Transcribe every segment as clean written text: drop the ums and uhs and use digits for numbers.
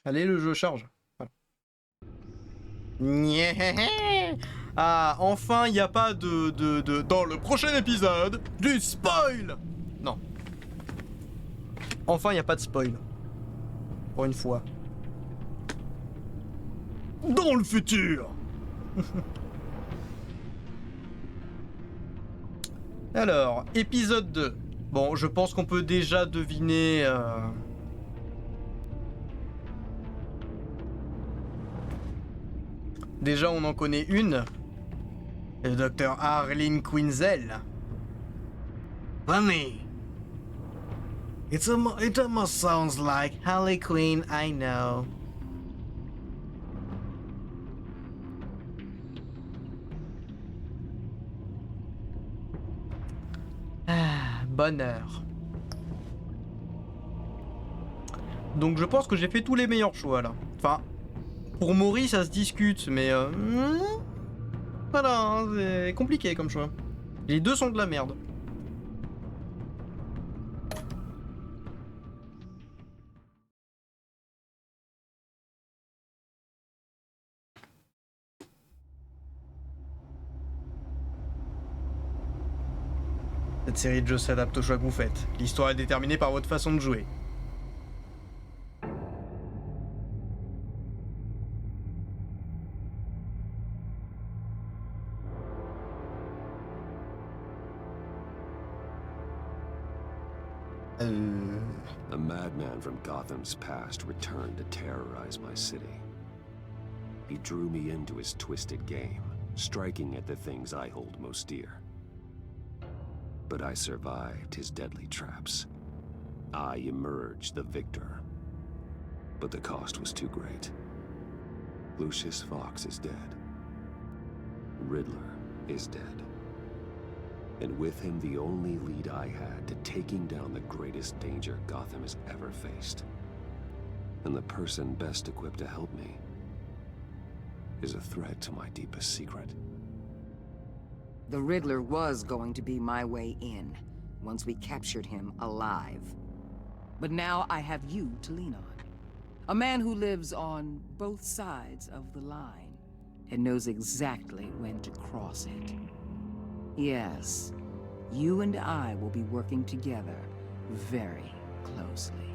Allez, le jeu charge. Voilà. Ah, enfin, il n'y a pas de... Dans le prochain épisode, du spoil. Non. Enfin, il n'y a pas de spoil. Pour une fois. Dans le futur. Alors, épisode 2. Bon, je pense qu'on peut déjà deviner... Déjà, on en connaît une. Le docteur Arlene Quinzel. Funny. It almost sounds like Harley Quinn, I know. Ah, bonheur. Donc je pense que j'ai fait tous les meilleurs choix là. Enfin, pour Maury ça se discute, mais voilà, hein, c'est compliqué comme choix. Les deux sont de la merde. Cette série de jeux s'adapte aux choix que vous faites. L'histoire est déterminée par votre façon de jouer. A madman from Gotham's past returned to terrorize my city. He drew me into his twisted game, striking at the things I hold most dear. But I survived his deadly traps. I emerged the victor. But the cost was too great. Lucius Fox is dead. Riddler is dead. And with him the only lead I had to taking down the greatest danger Gotham has ever faced. And the person best equipped to help me is a threat to my deepest secret. The Riddler was going to be my way in, once we captured him alive. But now I have you to lean on. A man who lives on both sides of the line, and knows exactly when to cross it. Yes, you and I will be working together very closely.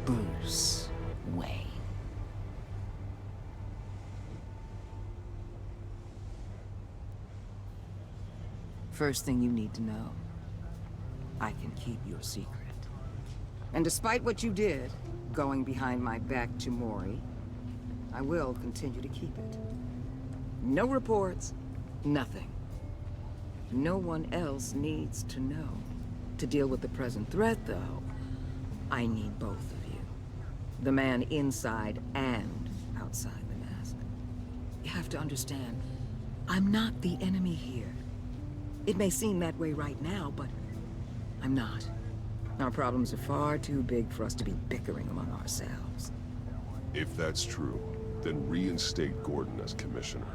Bruce Wayne. First thing you need to know, I can keep your secret. And despite what you did, going behind my back to Maury, I will continue to keep it. No reports, nothing. No one else needs to know. To deal with the present threat, though, I need both of you. The man inside and outside the mask. You have to understand, I'm not the enemy here. It may seem that way right now, but I'm not. Our problems are far too big for us to be bickering among ourselves. If that's true, then reinstate Gordon as commissioner.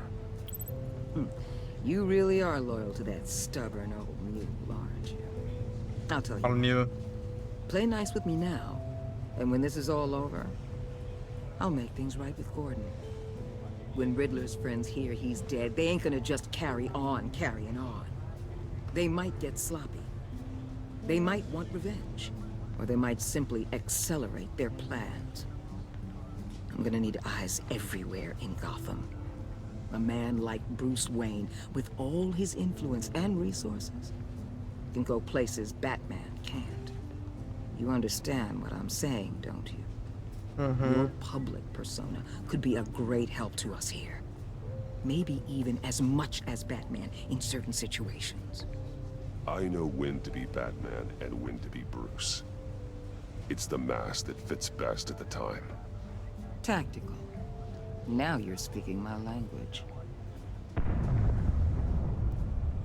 You really are loyal to that stubborn old mule, aren't you? I'll tell you. Play nice with me now, and when this is all over, I'll make things right with Gordon. When Riddler's friends hear he's dead, they ain't gonna just carry on carrying on. They might get sloppy. They might want revenge. Or they might simply accelerate their plans. I'm gonna need eyes everywhere in Gotham. A man like Bruce Wayne, with all his influence and resources, can go places Batman can't. You understand what I'm saying, don't you? Your public persona could be a great help to us here. Maybe even as much as Batman in certain situations. I know when to be Batman and when to be Bruce. It's the mask that fits best at the time. Tactical. Now you're speaking my language.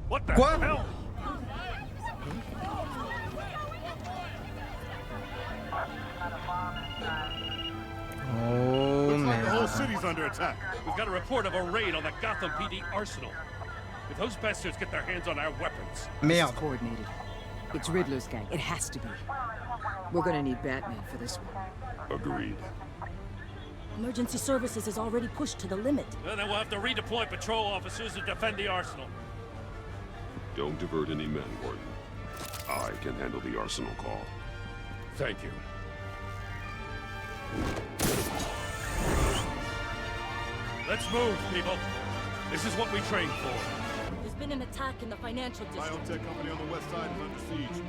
What the Quoi? hell? Oh Looks like the whole merde. city's under attack. We've got a report of a raid on the Gotham PD arsenal. If those bastards get their hands on our weapons... Merde. Coordinated. It's Riddler's gang. It has to be. We're gonna need Batman for this one. Agreed. Emergency services is already pushed to the limit. Well, then we'll have to redeploy patrol officers to defend the arsenal. Don't divert any men, Gordon. I can handle the arsenal call. Thank you. Let's move, people. This is what we trained for. There's been an attack in the financial district. Biotech company on the west side is under siege.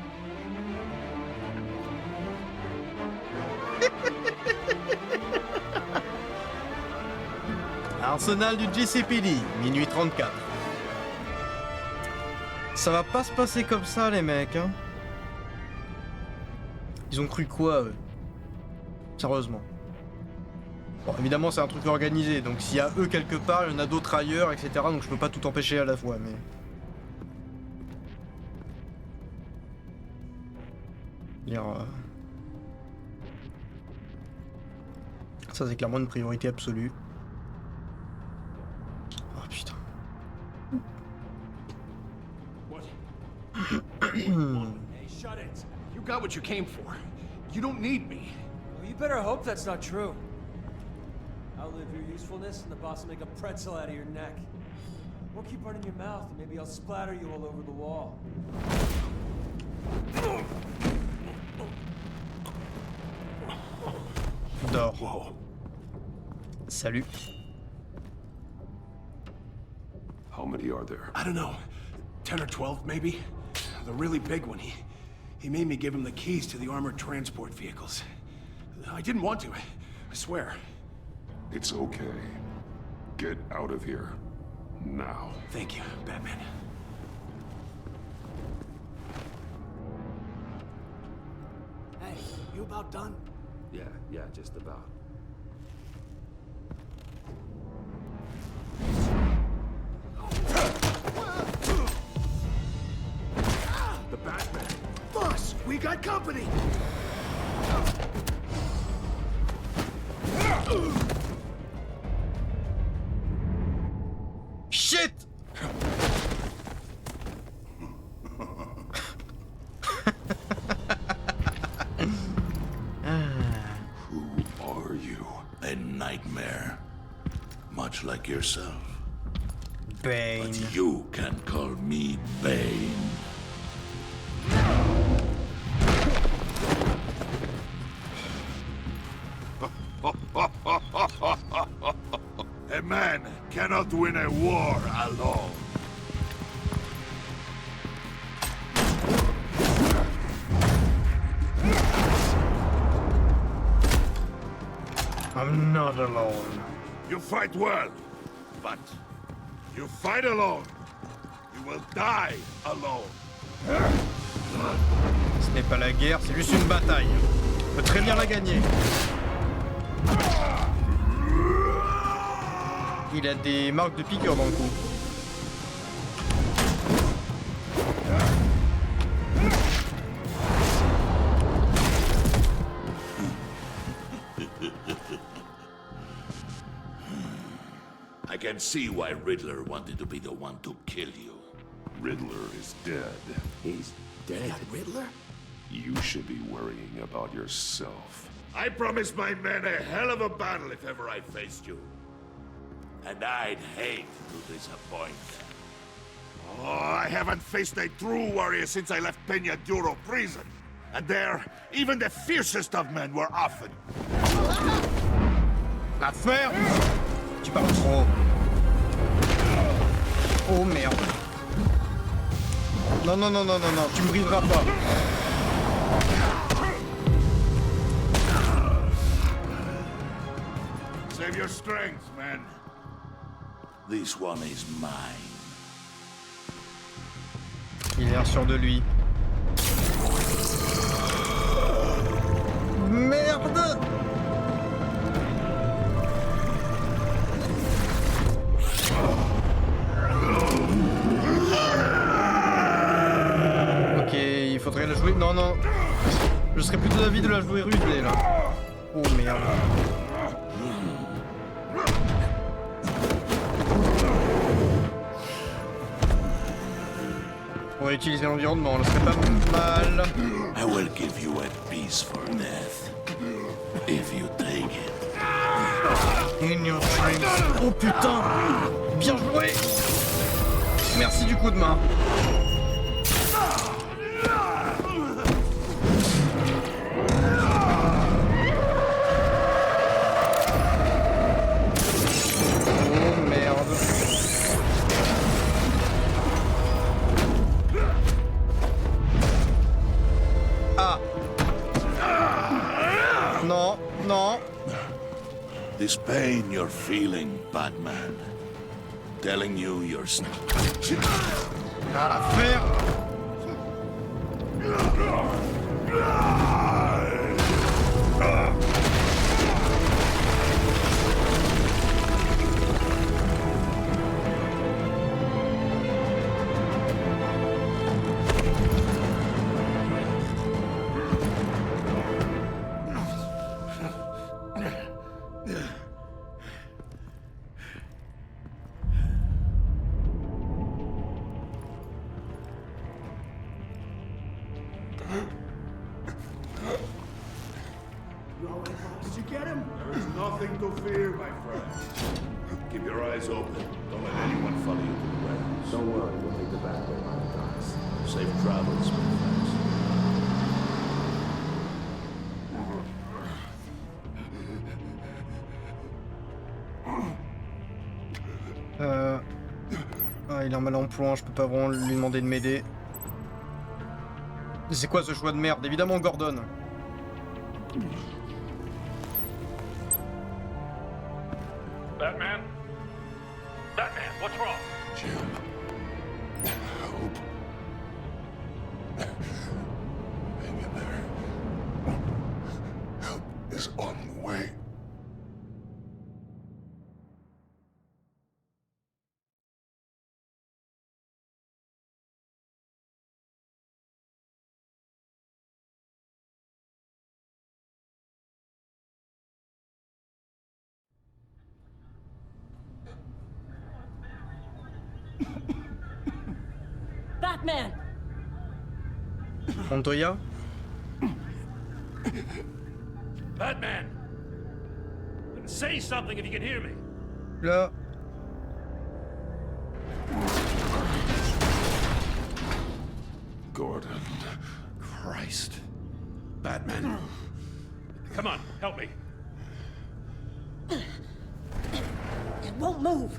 Arsenal du GCPD, minuit 34. Ça va pas se passer comme ça, les mecs, hein. Ils ont cru quoi, eux? Sérieusement. Bon, évidemment, c'est un truc organisé, donc s'il y a eux quelque part, il y en a d'autres ailleurs, etc. Donc je peux pas tout empêcher à la fois, mais... Dire, ça, c'est clairement une priorité absolue. Oh putain. Hey, shut it. You got what you came for. You don't need me. Well, you better hope that's not true. Outlive your usefulness, and the boss will make a pretzel out of your neck. Won't keep running your mouth, and maybe I'll splatter you all over the wall. Dors. Whoa. Salut. How many are there? I don't know. 10 or 12, maybe? The really big one, he made me give him the keys to the armored transport vehicles. I didn't want to, I swear. It's okay. Get out of here. Now. Thank you, Batman. Hey, you about done? Yeah, just about. The Batman. Boss, we got company! Shit! Who are you? A nightmare. Much like yourself. Bane. But you can call me Bane. A man cannot win a war alone. I'm not alone. You fight well, but you fight alone. You will die alone. Ce n'est pas la guerre, c'est juste une bataille. On peut très bien la gagner. Il a des marques de piqûre dans le cou. I can see why Riddler wanted to be the one to kill you. Riddler is dead. He's dead. Riddler? You should be worrying about yourself. I promised my men a hell of a battle if ever I faced you. And I'd hate to disappoint. Oh, I haven't faced a true warrior since I left Peña Duro prison. And there, even the fiercest of men were often. La ferme! Tu parles trop. Oh merde. Non, non, non, non, non, non, tu me briseras pas. Save your strength, man. This one is mine. Il a l'air sûr de lui. Merde! Ok, il faudrait la jouer... Non, non. Je serais plutôt d'avis de la jouer rudelée, là. Oh merde. Ouais, pourrait utiliser l'environnement, là, ce serait pas mal. I will give you a peaceful death. If you take it. In your dreams. Oh putain! Bien joué! Merci du coup de main. Oh merde. Ah! Non, non. This pain you're feeling, Batman. Telling you you're À la faire. Did you get him? There's nothing to fear, my friend. Keep your eyes open. Don't let anyone follow you to the warehouse. Don't worry, we'll take the back way on the docks. Safe travels, my friends. Ah, il est en mal en point, je peux pas vraiment lui demander de m'aider. C'est quoi ce choix de merde? Évidemment Gordon. Batman? Batman, what's wrong? Jim. Hope. Hang in there. Help is on the way. Batman! Montoya? Batman! Say something if you can hear me. Là. Gordon. Christ. Batman. Come on, help me. It won't move.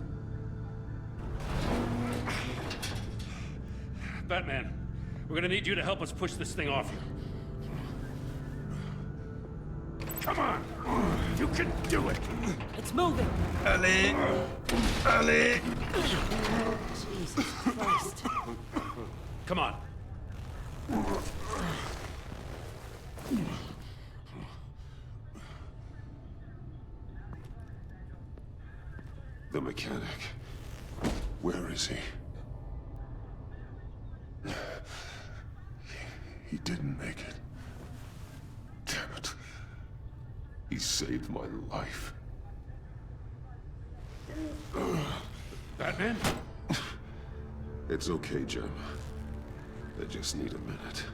Batman, we're gonna need you to help us push this thing off you. Come on! You can do it! It's moving. Allez! Allez! Jesus Christ. Come on. The mechanic. Where is he? He didn't make it. Damn it. He saved my life. Batman? It's okay, Jim. I just need a minute.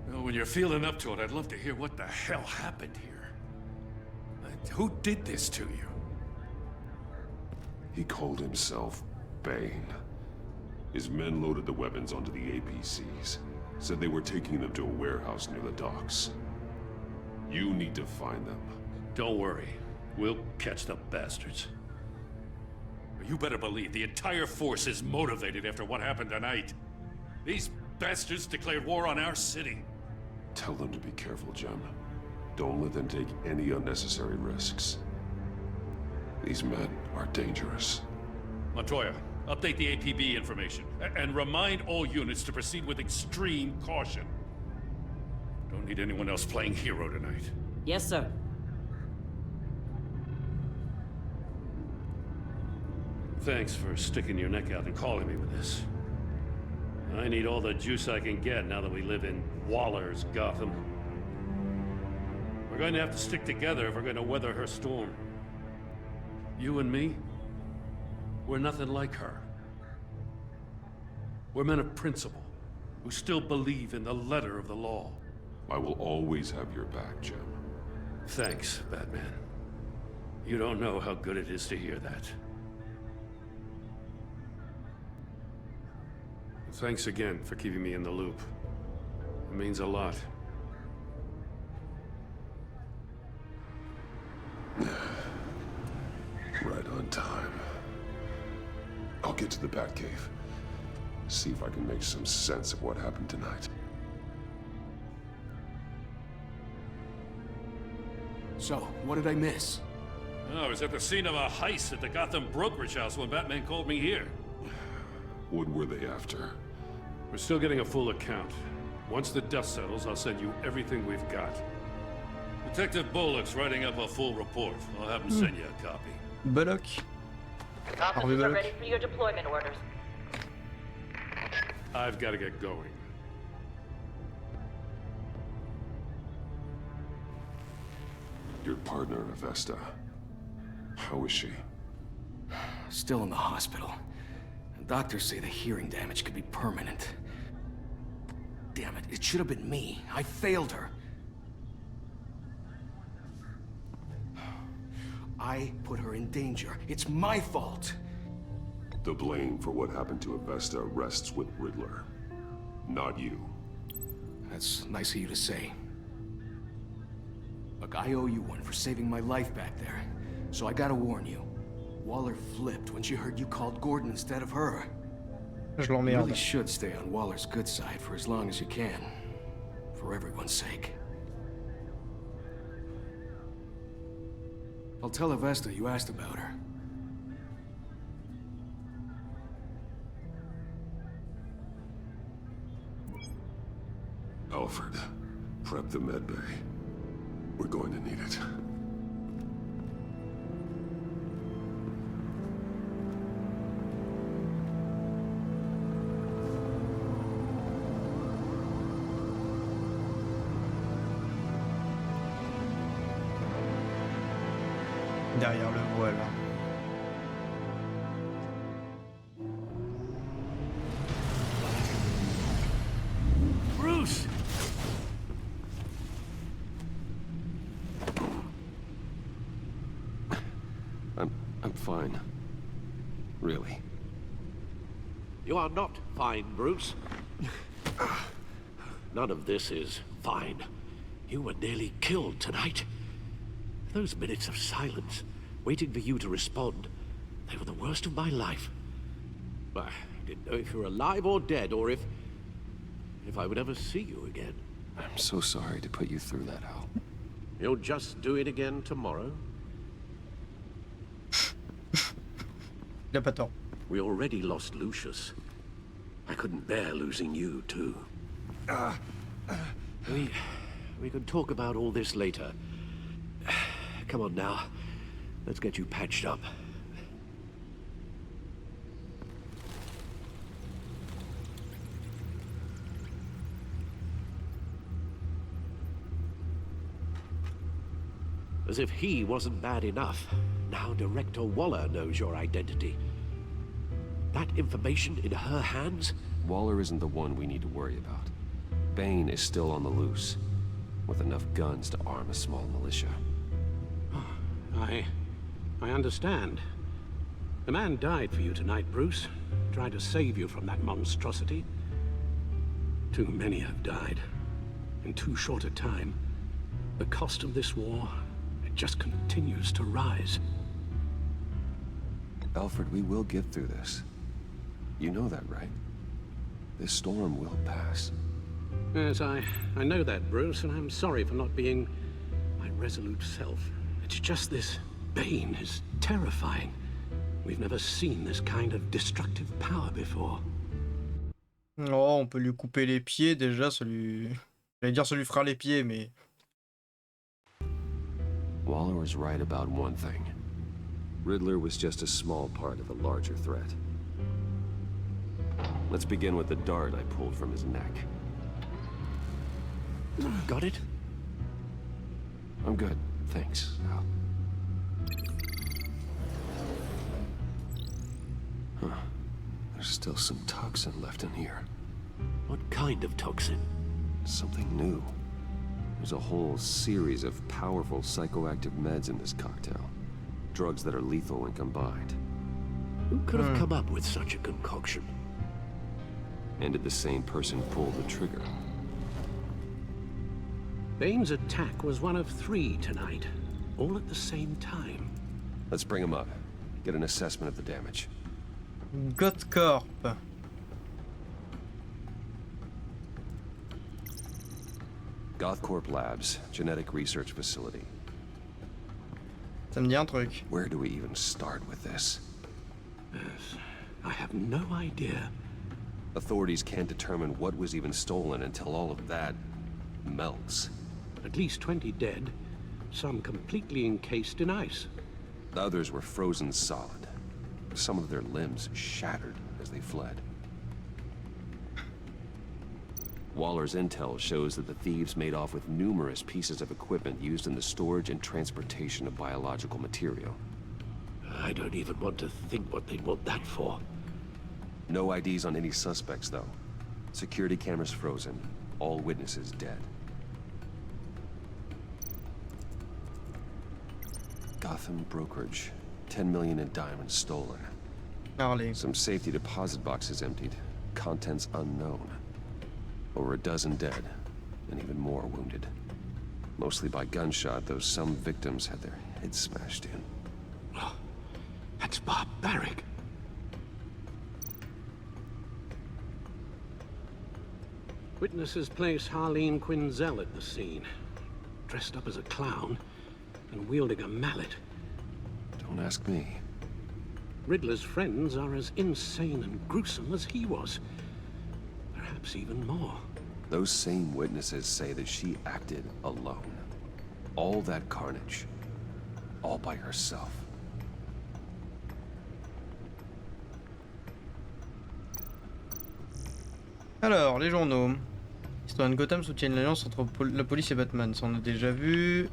Well, when you're feeling up to it, I'd love to hear what the hell happened here. Who did this to you? He called himself Bane. His men loaded the weapons onto the APCs. Said they were taking them to a warehouse near the docks. You need to find them. Don't worry. We'll catch the bastards. You better believe the entire force is motivated after what happened tonight. These bastards declared war on our city. Tell them to be careful, Jim. Don't let them take any unnecessary risks. These men are dangerous. Montoya, update the APB information. And remind all units to proceed with extreme caution. Don't need anyone else playing hero tonight. Yes, sir. Thanks for sticking your neck out and calling me with this. I need all the juice I can get now that we live in Waller's Gotham. We're going to have to stick together if we're going to weather her storm. You and me, We're nothing like her. We're men of principle, who still believe in the letter of the law. I will always have your back, Jim. Thanks, Batman. You don't know how good it is to hear that. Thanks again for keeping me in the loop. It means a lot. Right on time. I'll get to the Batcave. See if I can make some sense of what happened tonight. So, what did I miss? Oh, I was at the scene of a heist at the Gotham brokerage house when Batman called me here. What were they after? We're still getting a full account. Once the dust settles, I'll send you everything we've got. Detective Bullock's writing up a full report. I'll have him send you a copy. Bullock. Officers are ready for your deployment orders. I've got to get going. Your partner, Avesta. How is she? Still in the hospital. Doctors say the hearing damage could be permanent. Damn it, it should have been me. I failed her. I put her in danger. It's my fault. The blame for what happened to Avesta rests with Riddler, not you. That's nice of you to say. Look, I owe you one for saving my life back there. So I gotta warn you. Waller flipped when she heard you called Gordon instead of her. Je You l'emmerde. really should stay on Waller's good side for as long as you can. For everyone's sake. I'll tell Avesta you asked about her. Alfred, prep the medbay. We're going to need it. Derrière le voile. Bruce! I'm fine. Really. You are not fine, Bruce. None of this is fine. You were nearly killed tonight. Those minutes of silence, waiting for you to respond, they were the worst of my life. I didn't know if you were alive or dead, or if I would ever see you again. I'm so sorry to put you through that, Al. You'll just do it again tomorrow? Il a pas tort. We already lost Lucius. I couldn't bear losing you, too. We can talk about all this later. Come on now. Let's get you patched up. As if he wasn't bad enough, now Director Waller knows your identity. That information in her hands? Waller isn't the one we need to worry about. Bane is still on the loose, with enough guns to arm a small militia. I understand. The man died for you tonight, Bruce. Tried to save you from that monstrosity. Too many have died. In too short a time. The cost of this war, it just continues to rise. Alfred, we will get through this. You know that, right? This storm will pass. Yes, I know that, Bruce, and I'm sorry for not being my resolute self. It's just this Bane is terrifying. We've never seen this kind of destructive power before. Oh, on peut lui couper les pieds déjà, ça lui... J'allais dire ça lui fera les pieds, mais... Waller was right about one thing. Riddler was just a small part of a larger threat. Let's begin with the dart I pulled from his neck. Got it? I'm good, thanks, Al. There's still some toxin left in here. What kind of toxin? Something new. There's a whole series of powerful psychoactive meds in this cocktail. Drugs that are lethal when combined. Who could have come up with such a concoction? And did the same person pull the trigger? Bane's attack was one of 3 tonight, all at the same time. Let's bring him up. Get an assessment of the damage. Gothcorp. Gothcorp Labs, genetic research facility. Ça me dit un truc. Where do we even start with this? Yes, I have no idea. Authorities can't determine what was even stolen until all of that melts. At least 20 dead, some completely encased in ice. The others were frozen solid. Some of their limbs shattered as they fled. Waller's intel shows that the thieves made off with numerous pieces of equipment used in the storage and transportation of biological material. I don't even want to think what they'd want that for. No IDs on any suspects, though. Security cameras frozen. All witnesses dead. Gotham brokerage. 10 million in diamonds stolen. Allez. Some safety deposit boxes emptied. Contents unknown. Over a dozen dead, and even more wounded. Mostly by gunshot, though some victims had their heads smashed in. Oh, that's barbaric. Witnesses place Harleen Quinzel at the scene, dressed up as a clown and wielding a mallet. Don't ask me. Riddler's friends are as insane and gruesome as he was. Perhaps even more. Those same witnesses say that she acted alone. All that carnage. All by herself. Alors, les journaux. Citoyens de Gotham soutiennent l'alliance entre la police et Batman. Ça on a déjà vu.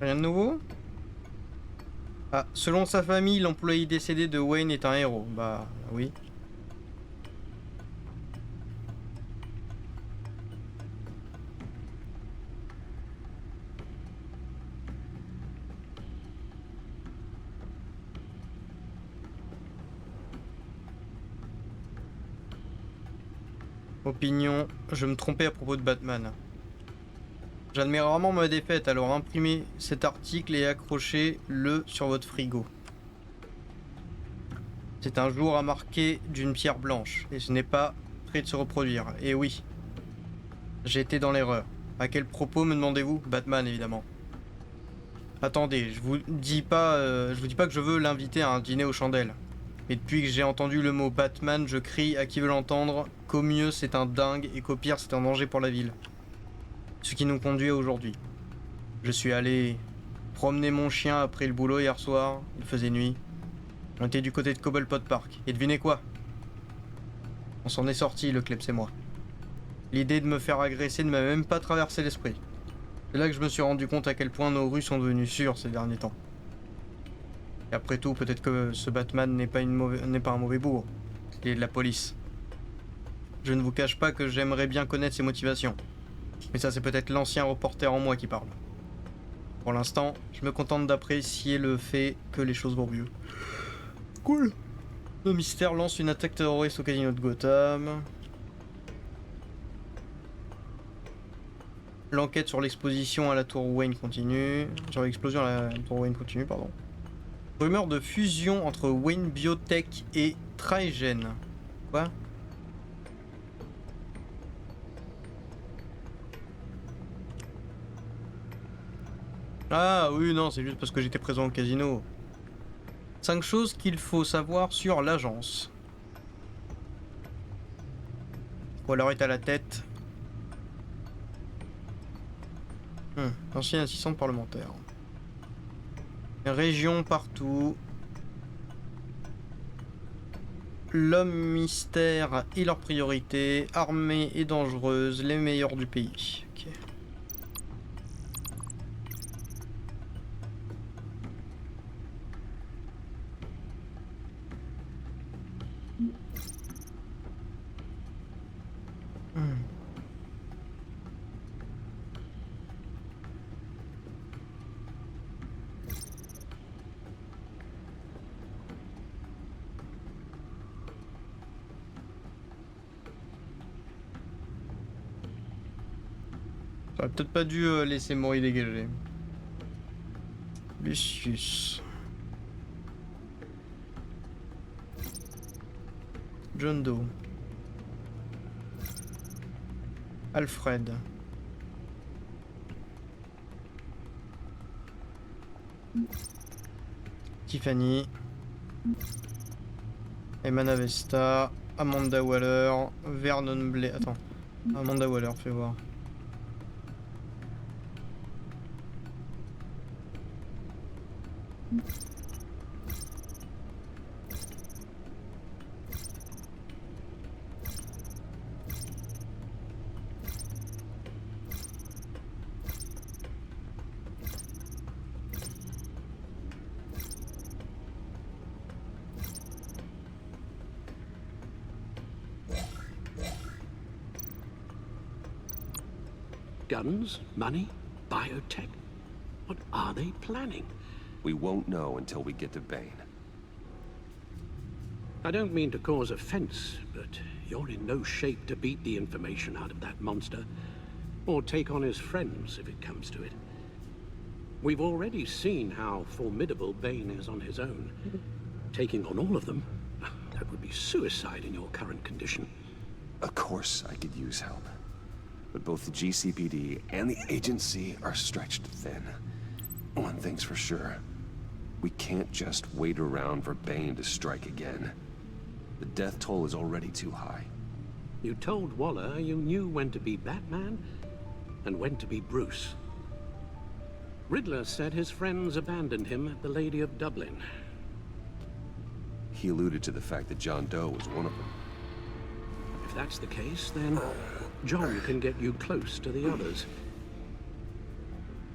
Rien de nouveau? Ah, selon sa famille, l'employé décédé de Wayne est un héros. Bah, oui. Opinion, je me trompais à propos de Batman. J'admets rarement ma défaite, alors imprimez cet article et accrochez-le sur votre frigo. C'est un jour à marquer d'une pierre blanche, et ce n'est pas prêt de se reproduire. Et oui, j'ai été dans l'erreur. À quel propos, me demandez-vous? Batman, évidemment. Attendez, je vous dis pas que je veux l'inviter à un dîner aux chandelles. Mais depuis que j'ai entendu le mot Batman, je crie à qui veut l'entendre qu'au mieux c'est un dingue et qu'au pire c'est un danger pour la ville. Ce qui nous conduit à aujourd'hui. Je suis allé promener mon chien après le boulot hier soir, il faisait nuit. On était du côté de Cobblepot Park. Et devinez quoi? On s'en est sorti, le Klebs et moi. L'idée de me faire agresser ne m'a même pas traversé l'esprit. C'est là que je me suis rendu compte à quel point nos rues sont devenues sûres ces derniers temps. Et après tout, peut-être que ce Batman n'est pas un mauvais bourg. Il est de la police. Je ne vous cache pas que j'aimerais bien connaître ses motivations. Mais ça, c'est peut-être l'ancien reporter en moi qui parle. Pour l'instant, je me contente d'apprécier le fait que les choses vont mieux. Cool. Le mystère lance une attaque terroriste au casino de Gotham. L'enquête sur l'exposition à la tour Wayne continue. Sur l'explosion à la tour Wayne continue, pardon. Rumeur de fusion entre Wayne Biotech et Trigen. Quoi? Ah oui, non, c'est juste parce que j'étais présent au casino. 5 choses qu'il faut savoir sur l'agence. Waller est à la tête. Ancienne assistante parlementaire. Région partout. L'homme mystère et leur priorité. Armée et dangereuse, les meilleurs du pays. Ok. J'aurais peut-être pas dû laisser Mori dégager. Lucius. John Doe. Alfred. Tiffany. Emana Vesta. Amanda Waller. Vernon Blay. Attends. Amanda Waller, fais voir. Guns, money, biotech. What are they planning? We won't know until we get to Bane. I don't mean to cause offense, but you're in no shape to beat the information out of that monster, or take on his friends if it comes to it. We've already seen how formidable Bane is on his own. Taking on all of them, that would be suicide in your current condition. Of course I could use help. But both the GCPD and the agency are stretched thin. One thing's for sure. We can't just wait around for Bane to strike again. The death toll is already too high. You told Waller you knew when to be Batman and when to be Bruce. Riddler said his friends abandoned him at the Lady of Dublin. He alluded to the fact that John Doe was one of them. If that's the case, then John can get you close to the others.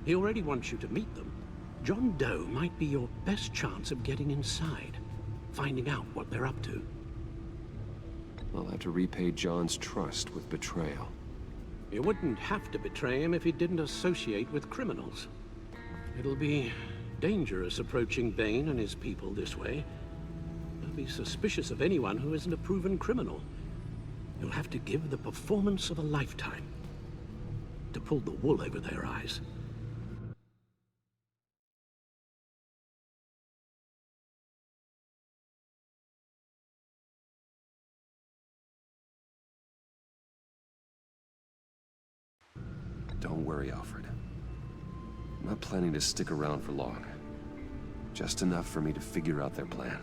He already wants you to meet them. John Doe might be your best chance of getting inside, finding out what they're up to. I'll have to repay John's trust with betrayal. You wouldn't have to betray him if he didn't associate with criminals. It'll be dangerous approaching Bane and his people this way. They'll be suspicious of anyone who isn't a proven criminal. You'll have to give the performance of a lifetime to pull the wool over their eyes. Don't worry, Alfred. I'm not planning to stick around for long. Just enough for me to figure out their plan.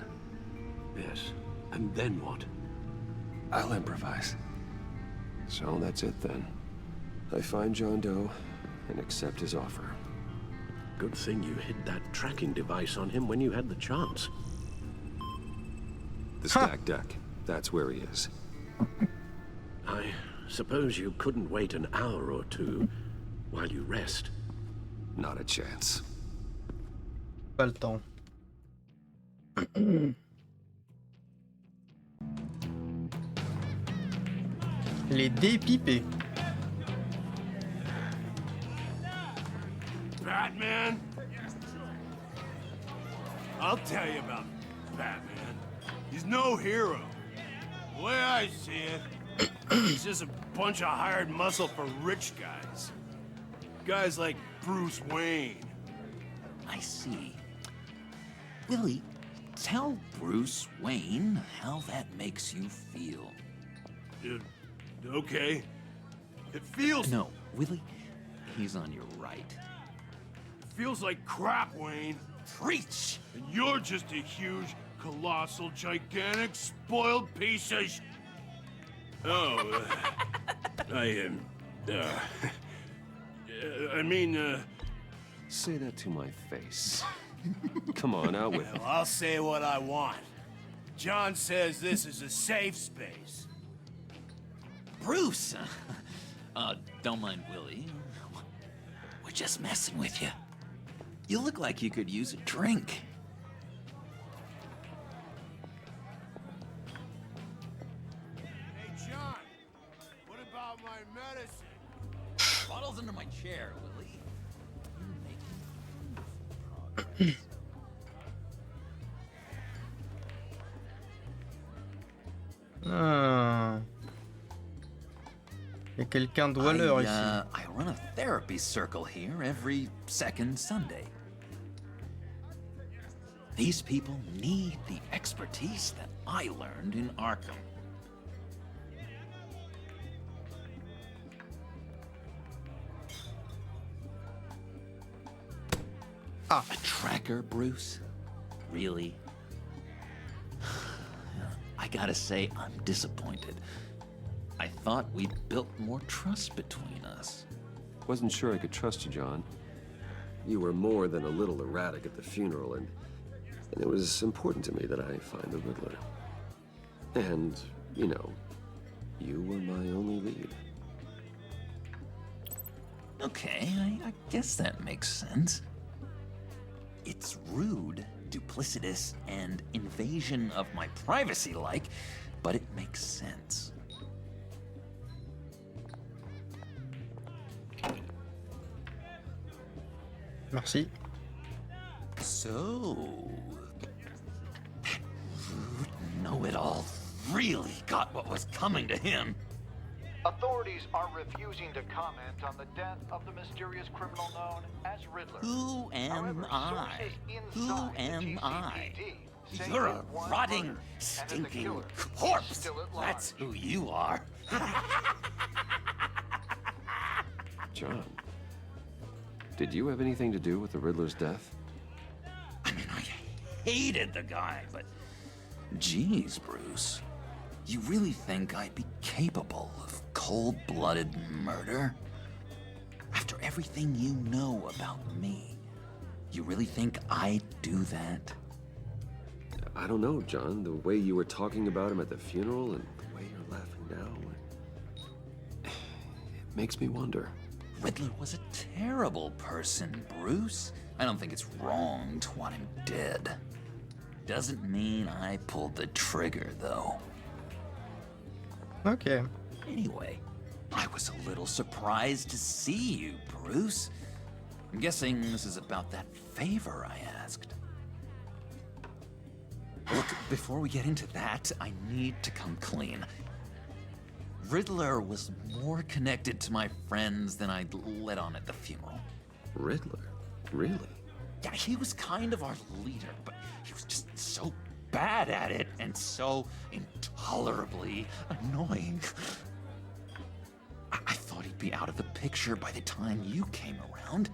Yes, and then what? I'll improvise. So that's it then. I find John Doe and accept his offer. Good thing you hid that tracking device on him when you had the chance. The stack deck. That's where he is. I suppose you couldn't wait an hour or two while you rest. Not a chance. Pas le temps. Les dépipés. Batman? I'll tell you about Batman. He's no hero. The way I see it, he's just a bunch of hired muscle for rich guys. Guys like Bruce Wayne. I see. Willie, tell Bruce Wayne how that makes you feel. Okay. It feels... No, Willie, he's on your right. It feels like crap, Wayne. Preach! And you're just a huge, colossal, gigantic, spoiled piece of Oh, I mean, Say that to my face. Come on, out with it. Well, I'll say what I want. John says this is a safe space. Bruce! Don't mind Willie. We're just messing with you. You look like you could use a drink. Et quelqu'un de voleur ici. I run a therapy circle here every second Sunday. These people need the expertise that I learned in Arkham. Ah. A tracker, Bruce? Really? I gotta say, I'm disappointed. I thought we'd built more trust between us. Wasn't sure I could trust you, John. You were more than a little erratic at the funeral, and it was important to me that I find the Riddler. And, you know, you were my only lead. Okay, I guess that makes sense. It's rude, duplicitous, and invasion of my privacy-like, but it makes sense. Merci. So, know-it-all really got what was coming to him. Authorities are refusing to comment on the death of the mysterious criminal known as Riddler. Who am I? Who am I? You're a rotting, stinking corpse. That's who you are. John, did you have anything to do with the Riddler's death? I mean, I hated the guy, but geez, Bruce, you really think I'd be capable of cold-blooded murder? After everything you know about me, you really think I'd do that? I don't know, John. The way you were talking about him at the funeral and the way you're laughing now, it makes me wonder. Riddler was a terrible person, Bruce. I don't think it's wrong to want him dead. Doesn't mean I pulled the trigger, though. Okay. Anyway, I was a little surprised to see you, Bruce. I'm guessing this is about that favor I asked. Look, before we get into that, I need to come clean. Riddler was more connected to my friends than I'd let on at the funeral. Riddler? Really? Yeah, he was kind of our leader, but he was just so bad at it and so intolerably annoying. I thought he'd be out of the picture by the time you came around.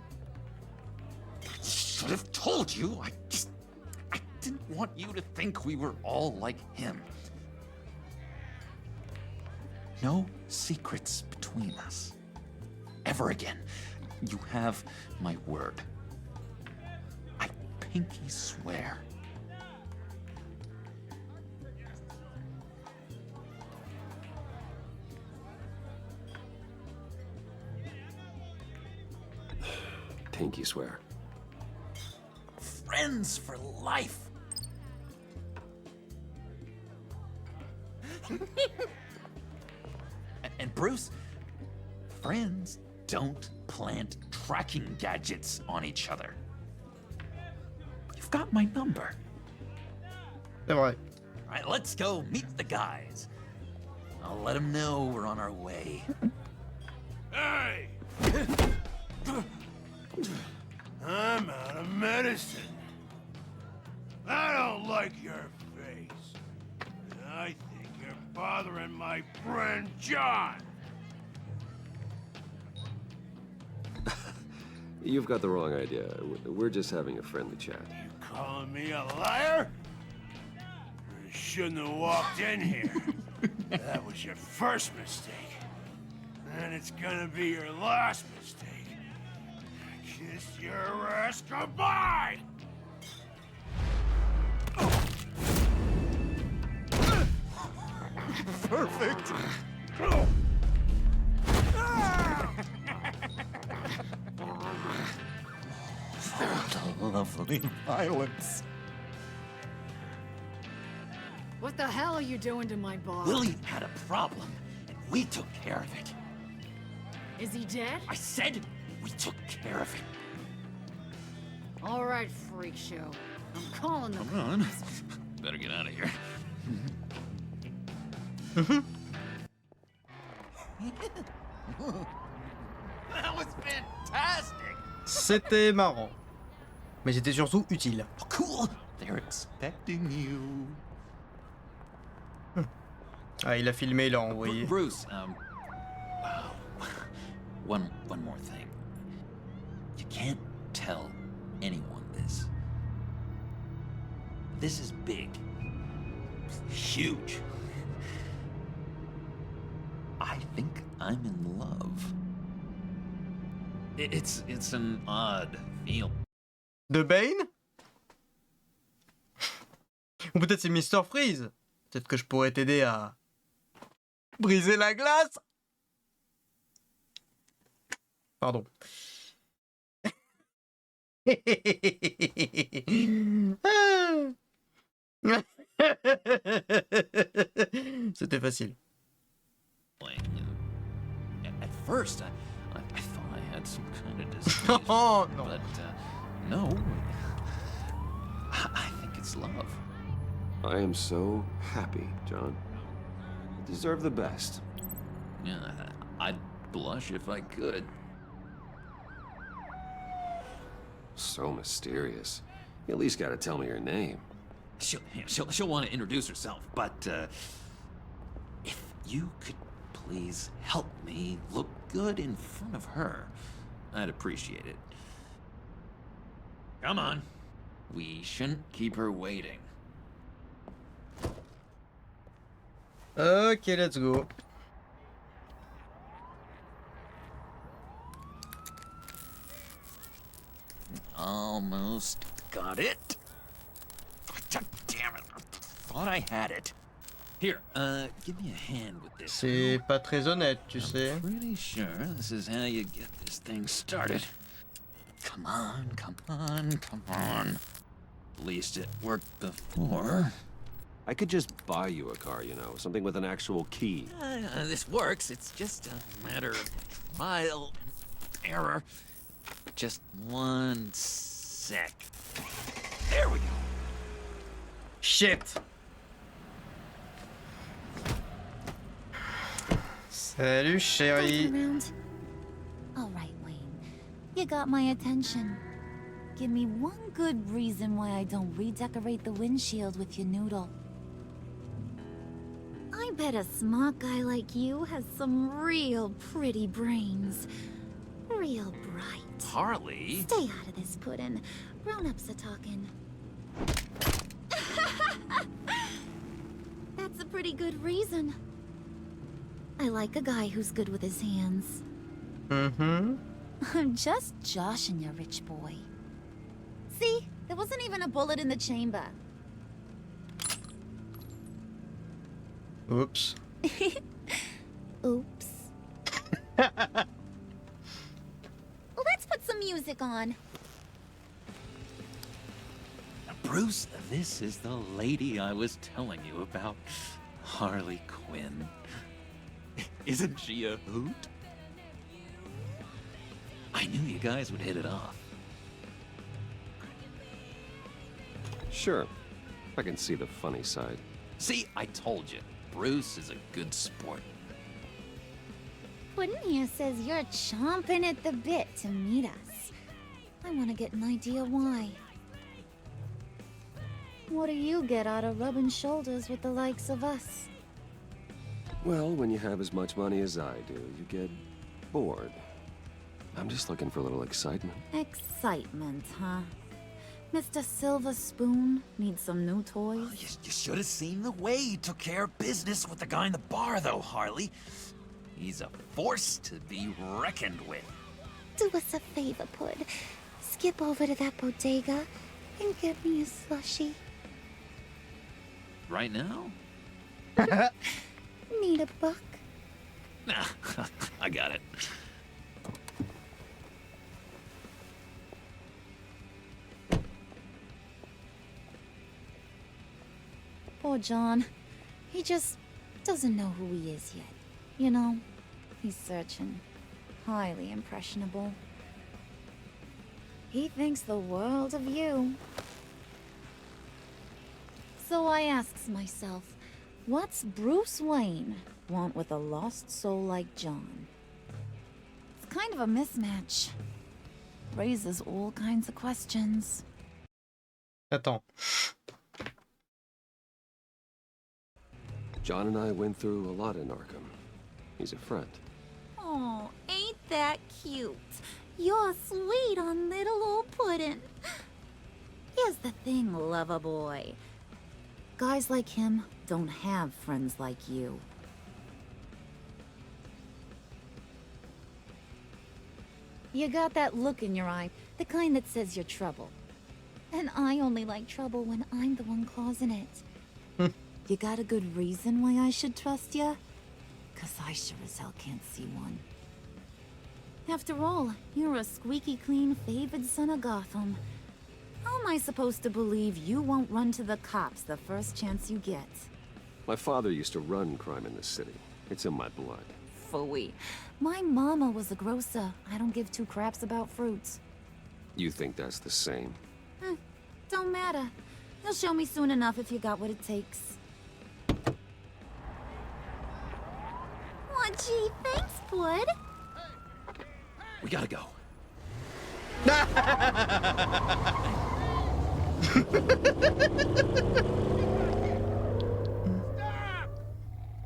I should have told you. I didn't want you to think we were all like him. No secrets between us. Ever again. You have my word. I pinky swear. Pinky swear. Friends for life. And Bruce, friends don't plant tracking gadgets on each other. You've got my number. C'est vrai. All right, let's go meet the guys. I'll let them know we're on our way. Hey! I'm out of medicine. I don't like your face. I think you're bothering my friend John. You've got the wrong idea. We're just having a friendly chat. You calling me a liar? You shouldn't have walked in here. That was your first mistake. And it's gonna be your last mistake. Kiss your ass goodbye! Perfect! The lovely violence. What the hell are you doing to my boss? Willie had a problem, and we took care of it. Is he dead? I said we took care of it. All right, freak show. I'm calling the Come on. Better get out of here. That was fantastic. C'était marrant. Mais c'était surtout utile. Oh, cool. They're expecting you. Ah, il a filmé, il a envoyé. Bruce, one more thing. You can't tell anyone this. This is big. Huge. I think I'm in love. It's an odd feel. De Bane? Ou peut-être c'est Mr. Freeze. Peut-être que je pourrais t'aider à briser la glace. Pardon. C'était facile. At first, I thought I had some kind of disease. Oh, no. But, no. I think it's love. I am so happy, John. You deserve the best. Yeah, I'd blush if I could. So mysterious. You at least gotta tell me your name. She'll want to introduce herself, but if you could please help me look good in front of her, I'd appreciate it. Come on. We shouldn't keep her waiting. Ok, let's go. Almost got it. God damn it. I thought I had it. Here, give me a hand with this. C'est pas très honnête, tu sais. Pretty sure this is how you get this thing started. Come on, come on, come on. At least it worked before. I could just buy you a car, you know, something with an actual key. This works. It's just a matter of trial and error. Just one sec. There we go. Shit. Salut, chérie. All right, Wayne. You got my attention. Give me one good reason why I don't redecorate the windshield with your noodle. I bet a smart guy like you has some real pretty brains. Real bright. Harley? Stay out of this, Puddin'. Grown-ups are talking. That's a pretty good reason. I like a guy who's good with his hands. Mm-hmm. I'm just joshing you, rich boy. See? There wasn't even a bullet in the chamber. Oops. Oops. Let's put some music on. Bruce, this is the lady I was telling you about. Harley Quinn. Isn't she a hoot? I knew you guys would hit it off. Sure. I can see the funny side. See, I told you. Bruce is a good sport. Puddin' here says you're chomping at the bit to meet us. I want to get an idea why. What do you get out of rubbing shoulders with the likes of us? Well, when you have as much money as I do, you get bored. I'm just looking for a little excitement. Excitement, huh? Mr. Silver Spoon needs some new toys? You should have seen the way he took care of business with the guy in the bar, though, Harley. He's a force to be reckoned with. Do us a favor, Pud. Skip over to that bodega and get me a slushie. Right now? Need a buck? Nah, I got it. Poor John. He just doesn't know who he is yet. You know, he's searching. Highly impressionable. He thinks the world of you. So I asks myself, what's Bruce Wayne want with a lost soul like John? It's kind of a mismatch. Raises all kinds of questions. Attends. John and I went through a lot in Arkham. He's a friend. Oh, ain't that cute? You're sweet on little old puddin'. Here's the thing, lover boy. Guys like him don't have friends like you. You got that look in your eye, the kind that says you're trouble. And I only like trouble when I'm the one causing it. You got a good reason why I should trust you? 'Cause I sure as hell can't see one. After all, you're a squeaky clean favored son of Gotham. How am I supposed to believe you won't run to the cops the first chance you get? My father used to run crime in this city. It's in my blood. Phooey. My mama was a grocer. I don't give two craps about fruits. You think that's the same? Don't matter. You'll show me soon enough if you got what it takes. Aw, gee, thanks, bud. We gotta go.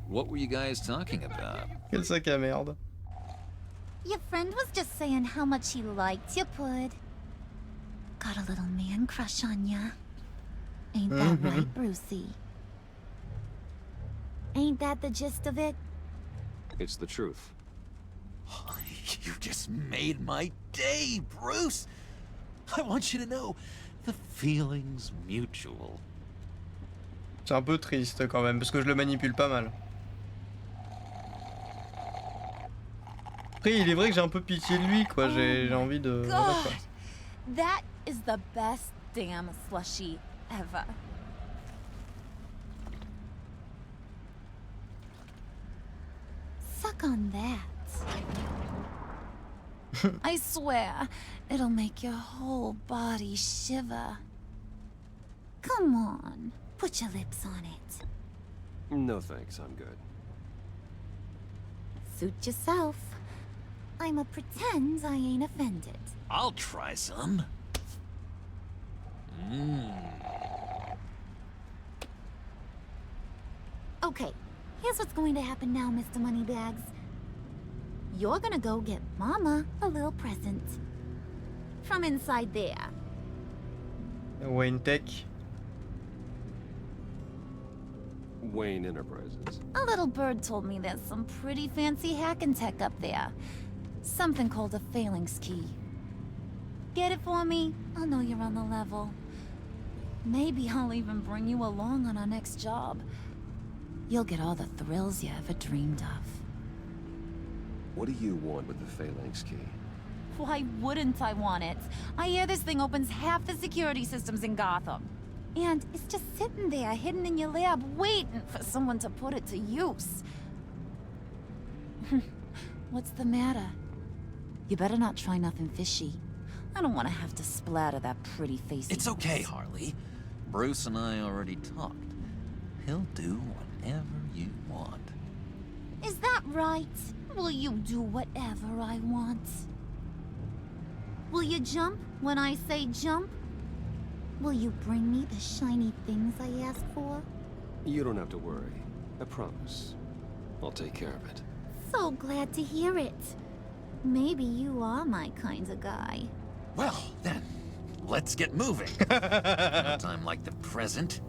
What were you guys talking about? Quel sac à merde. Your friend was just saying how much he liked you, Pud. Got a little man crush on ya. Ain't that right, Brucey? Ain't that the gist of it? It's the truth. You just made my day, Bruce. I want you to know, the feeling's mutual. C'est un peu triste quand même, parce que je le manipule pas mal. Après, il est vrai que j'ai un peu pitié de lui, quoi. J'ai envie de... Voilà, quoi. That is the best damn slushie ever. Suck on that. I swear, it'll make your whole body shiver. Come on, put your lips on it. No thanks, I'm good. Suit yourself. I'ma pretend I ain't offended. I'll try some. Okay, here's what's going to happen now, Mr. Moneybags. You're gonna go get Mama a little present. From inside there. Wayne Tech. Wayne Enterprises. A little bird told me there's some pretty fancy hacking tech up there. Something called a phalanx key. Get it for me? I'll know you're on the level. Maybe I'll even bring you along on our next job. You'll get all the thrills you ever dreamed of. What do you want with the phalanx key? Why wouldn't I want it? I hear this thing opens half the security systems in Gotham. And it's just sitting there, hidden in your lab, waiting for someone to put it to use. What's the matter? You better not try nothing fishy. I don't want to have to splatter that pretty face. It's okay, Harley. Bruce and I already talked. He'll do whatever you want. Is that right? Will you do whatever I want? Will you jump when I say jump? Will you bring me the shiny things I asked for? You don't have to worry. I promise. I'll take care of it. So glad to hear it. Maybe you are my kind of guy. Well, then, let's get moving. No time like the present.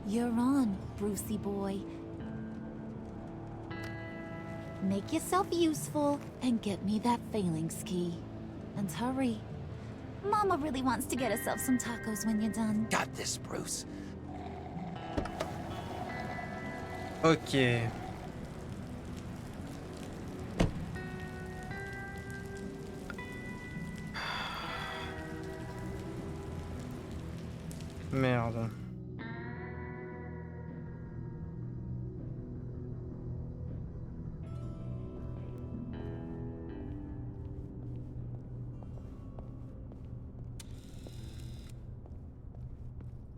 You're on, Brucey boy. Make yourself useful and get me that phalanx key. And hurry. Mama really wants to get herself some tacos when you're done. Got this, Bruce. Ok. Merde.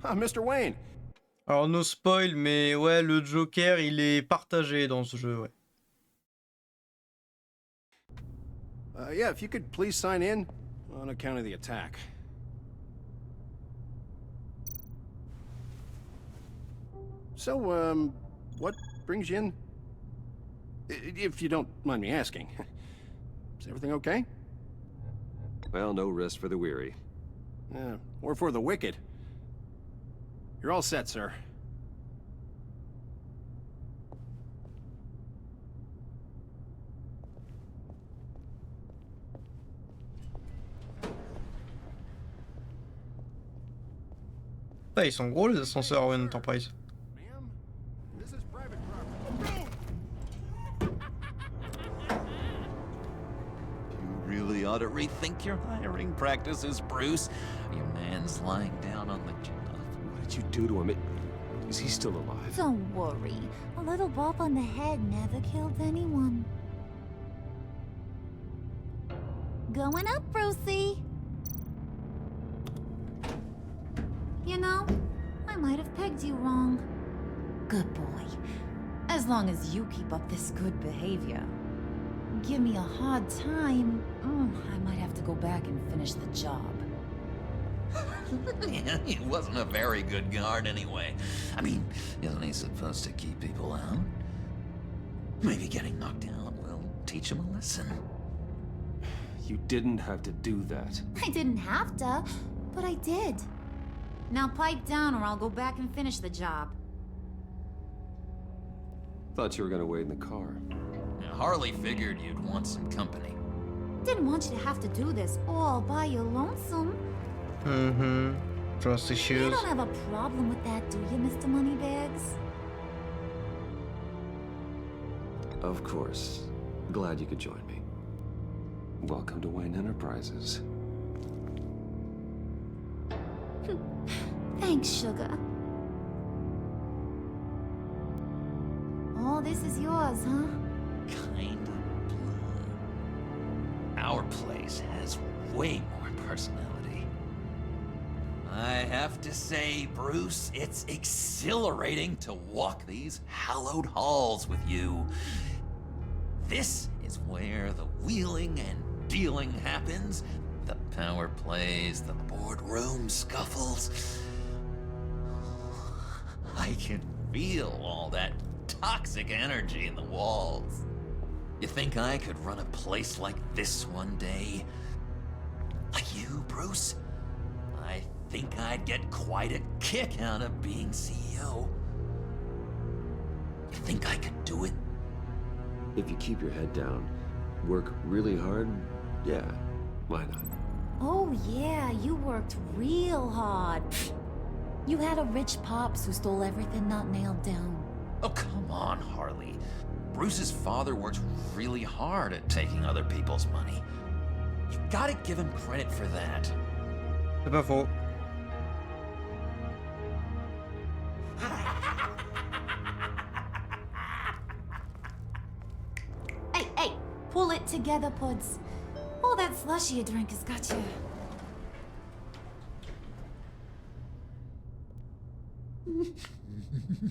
Ah, Mr. Wayne. Alors, no spoil, mais ouais, le Joker, il est partagé dans ce jeu, ouais. Yeah, if you could please sign in on account of the attack. So, what brings you in? If you don't mind me asking. Is everything okay? Well, no rest for the weary. Or for the wicked. You're all set, sir. Ah, ils sont gros les ascenseurs Wayne Enterprise. Really ought to rethink your hiring practices, Bruce. Your man's lying down on the job. What did you do to him? Is he still alive? Don't worry. A little bump on the head never killed anyone. Going up, Brucey. You know, I might have pegged you wrong. Good boy. As long as you keep up this good behavior. Give me a hard time, I might have to go back and finish the job. Yeah, he wasn't a very good guard anyway. I mean, isn't he supposed to keep people out? Maybe getting knocked out will teach him a lesson. You didn't have to do that. I didn't have to, but I did. Now pipe down or I'll go back and finish the job. Thought you were gonna wait in the car. Harley figured you'd want some company. Didn't want you to have to do this all by your lonesome. Mm-hmm. Trust issues. You don't have a problem with that, do you, Mr. Moneybags? Of course. Glad you could join me. Welcome to Wayne Enterprises. Thanks, sugar. All this is yours, huh? Kind of blue. Our place has way more personality. I have to say, Bruce, it's exhilarating to walk these hallowed halls with you. This is where the wheeling and dealing happens, the power plays, the boardroom scuffles. I can feel all that toxic energy in the walls. You think I could run a place like this one day? Like you, Bruce? I think I'd get quite a kick out of being CEO. You think I could do it? If you keep your head down, work really hard, yeah, why not? Oh yeah, you worked real hard. You had a rich pops who stole everything not nailed down. Oh, come on, Harley. Bruce's father works really hard at taking other people's money. You gotta give him credit for that. C'est pas faux. Hey, pull it together, Puds. All that slushy you drink has got you.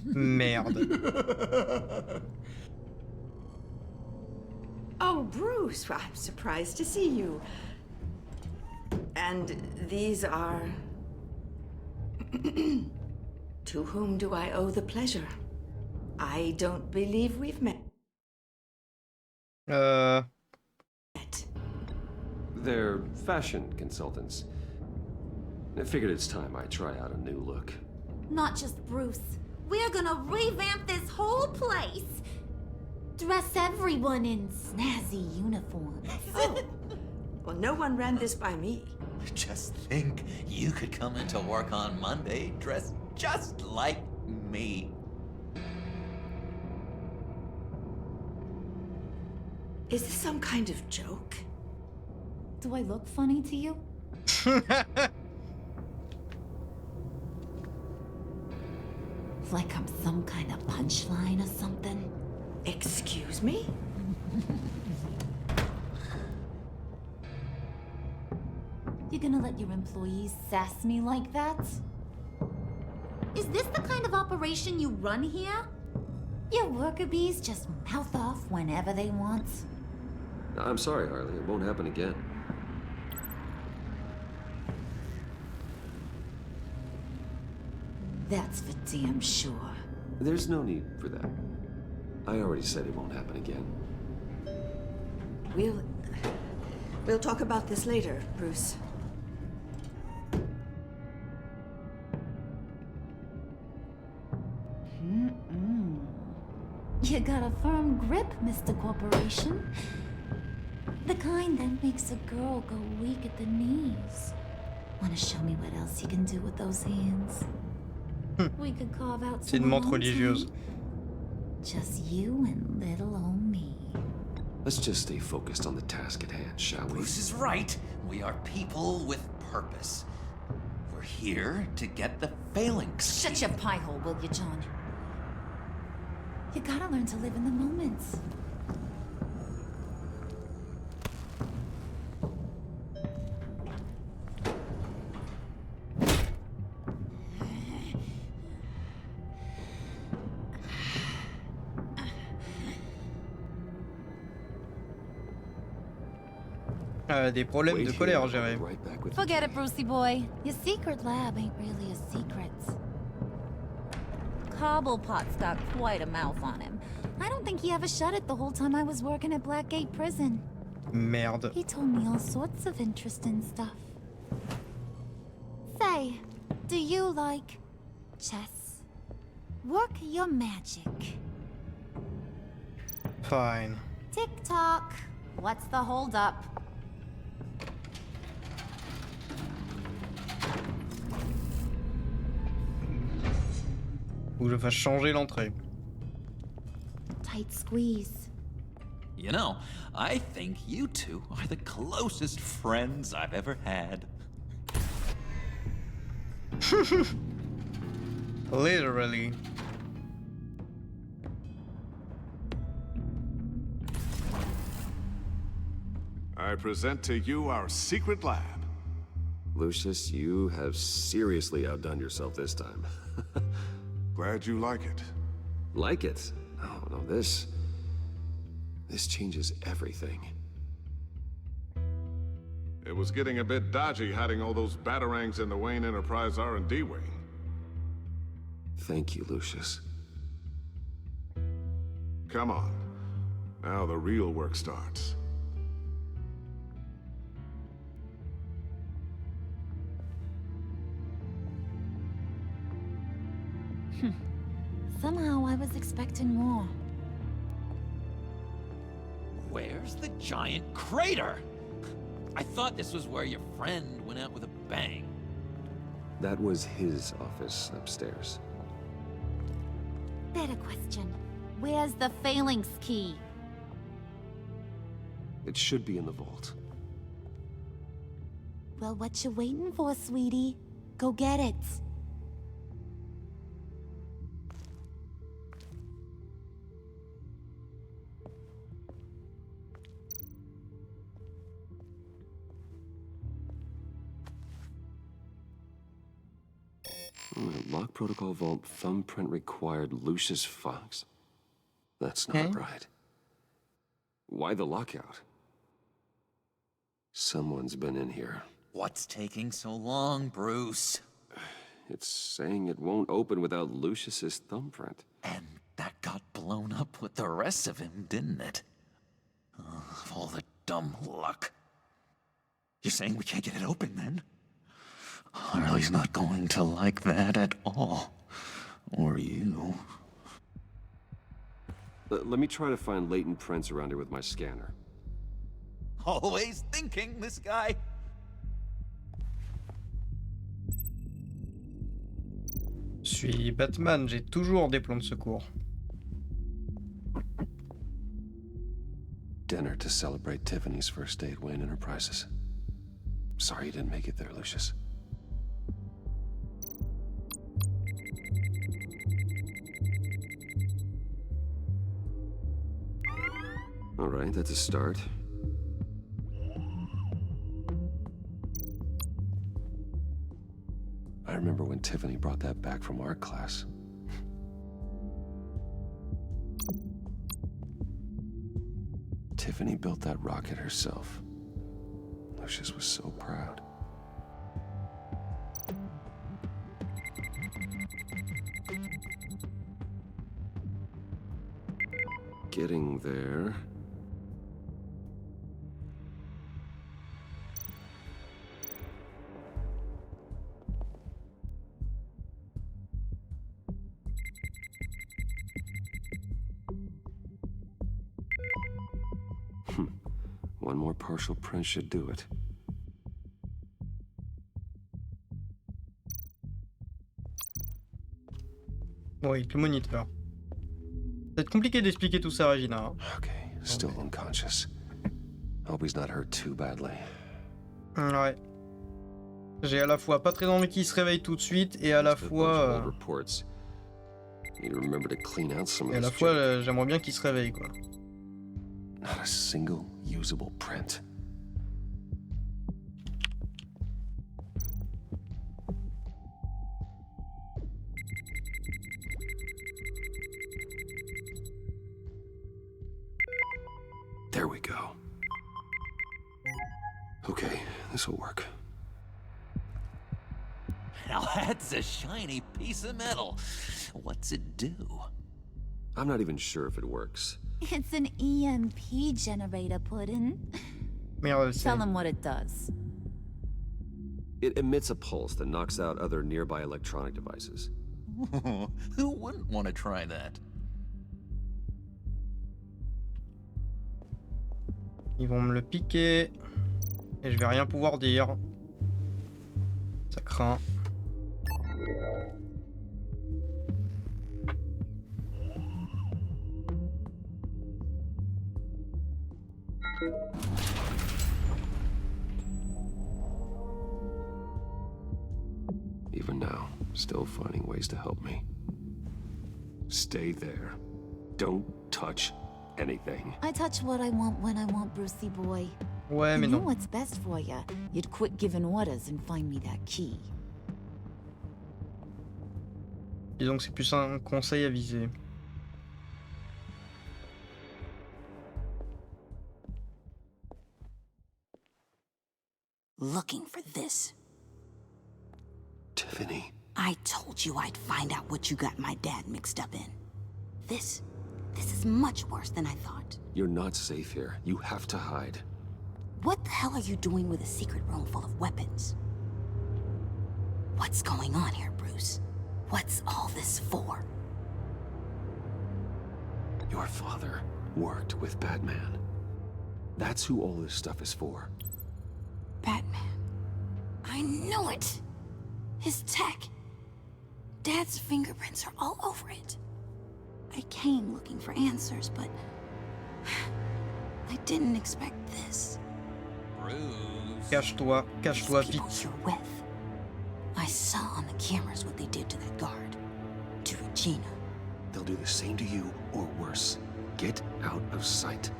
Merde. Oh, Bruce, well, I'm surprised to see you. And these are... To whom do I owe the pleasure? I don't believe we've met. They're fashion consultants. I figured it's time I try out a new look. Not just Bruce. We're gonna revamp this whole place. Dress everyone in snazzy uniforms. Oh. Well, no one ran this by me. Just think, you could come into work on Monday dressed just like me. Is this some kind of joke? Do I look funny to you? Like I'm some kind of punchline or something? Excuse me? You gonna let your employees sass me like that? Is this the kind of operation you run here? Your worker bees just mouth off whenever they want. I'm sorry, Harley. It won't happen again. That's for damn sure. There's no need for that. I already said it won't happen again. We'll talk about this later, Bruce. You got a firm grip, Mr. Corporation. The kind that makes a girl go weak at the knees. Wanna show me what else you can do with those hands? We could carve out C'est une montre religieuse. Just you and little old me. Let's just stay focused on the task at hand, shall we? Bruce is right. We are people with purpose. We're here to get the phalanx. Shut your pie hole, will you, John? You gotta learn to live in the moment. Des problèmes de colère, Jerry. Forget it, Brucey boy. Your secret lab ain't really a secret. Cobblepot's got quite a mouth on him. I don't think he ever shut it the whole time I was working at Blackgate Prison. Merde. He told me all sorts of interesting stuff. Say, do you like chess? Work your magic. Fine. Tick-tock. What's the hold-up? Ou je fasse changer l'entrée. Tight squeeze. You know, I think you two are the closest friends I've ever had. Literally. I present to you our secret lab. Lucius, you have seriously outdone yourself this time. Glad you like it. Like it? Oh, no, this changes everything. It was getting a bit dodgy hiding all those batarangs in the Wayne Enterprise R&D wing. Thank you, Lucius. Come on. Now the real work starts. Somehow I was expecting more. Where's the giant crater? I thought this was where your friend went out with a bang. That was his office upstairs. Better question. Where's the phalanx key? It should be in the vault. Well, what you waiting for, sweetie? Go get it. Lock protocol vault thumbprint required Lucius Fox. That's not right. Why the lockout? Someone's been in here. What's taking so long, Bruce? It's saying it won't open without Lucius's thumbprint. And that got blown up with the rest of him, didn't it? All the dumb luck. You're saying we can't get it open, then? Harley's not going to like that at all. Or you. Let me try to find latent prints around here with my scanner. Always thinking, this guy. Suis Batman, j'ai toujours des plans de secours. Dinner to celebrate Tiffany's first day at Wayne Enterprises. Sorry you didn't make it there, Lucius. All right, that's a start. I remember when Tiffany brought that back from art class. Tiffany built that rocket herself. Lucius was so proud. Getting there. One more partial print should do it. Oui, le moniteur. C'est compliqué d'expliquer tout ça à Regina. Hein. Okay, still unconscious. Hope he's not hurt too badly. Ouais. J'ai à la fois pas très envie qu'il se réveille tout de suite et à la fois... Et à la fois, j'aimerais bien qu'il se réveille, quoi. Not a single usable print. There we go. Okay, this'll work. Now that's a shiny piece of metal. What's it do? I'm not even sure if it works. It's an EMP generator, Puddin'. Tell him what it does. It emits a pulse that knocks out other nearby electronic devices. Who wouldn't want to try that? Ils vont me le piquer. Et je vais rien pouvoir dire. Ça craint. Even now, still finding ways to help me. Stay there. Don't touch anything. I touch what I want when I want, Brucey boy. Ouais, mais you know non. what's best for you. You'd quit giving orders and find me that key. Disons que c'est plus un conseil avisé. Looking for this. Tiffany. I told you I'd find out what you got my dad mixed up in. This is much worse than I thought. You're not safe here. You have to hide. What the hell are you doing with a secret room full of weapons? What's going on here, Bruce? What's all this for? Your father worked with Batman. That's who all this stuff is for. Batman. I knew it! His tech. Dad's fingerprints are all over it. I came looking for answers, but I didn't expect this. Cache-toi, cache-toi vite. You're with. I saw on the cameras what they did to that guard. To Regina. They'll do the same to you, or worse. Get out of sight.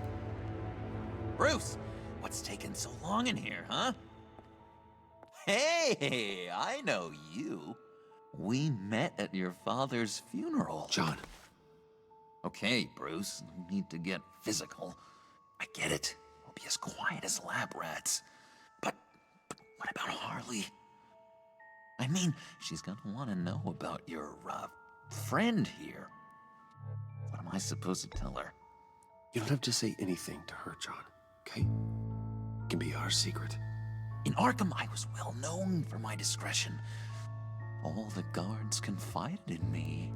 Bruce, what's taking so long in here, huh? Hey, I know you. We met at your father's funeral. John. Okay, Bruce, no need to get physical. I get it. We'll be as quiet as lab rats. But what about Harley? I mean, she's gonna want to know about your, friend here. What am I supposed to tell her? You don't have to say anything to her, John, okay? It can be our secret. In Arkham, I was well known for my discretion. All the guards confided in me.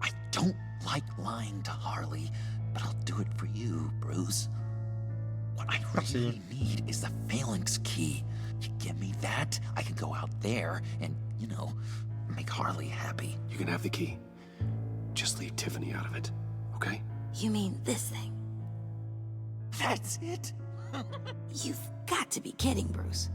I don't like lying to Harley, but I'll do it for you, Bruce. What I really need is the Phalanx key. You give me that, I can go out there and, you know, make Harley happy. You can have the key. Just leave Tiffany out of it, okay? You mean this thing? That's it? You've got to be kidding, Bruce.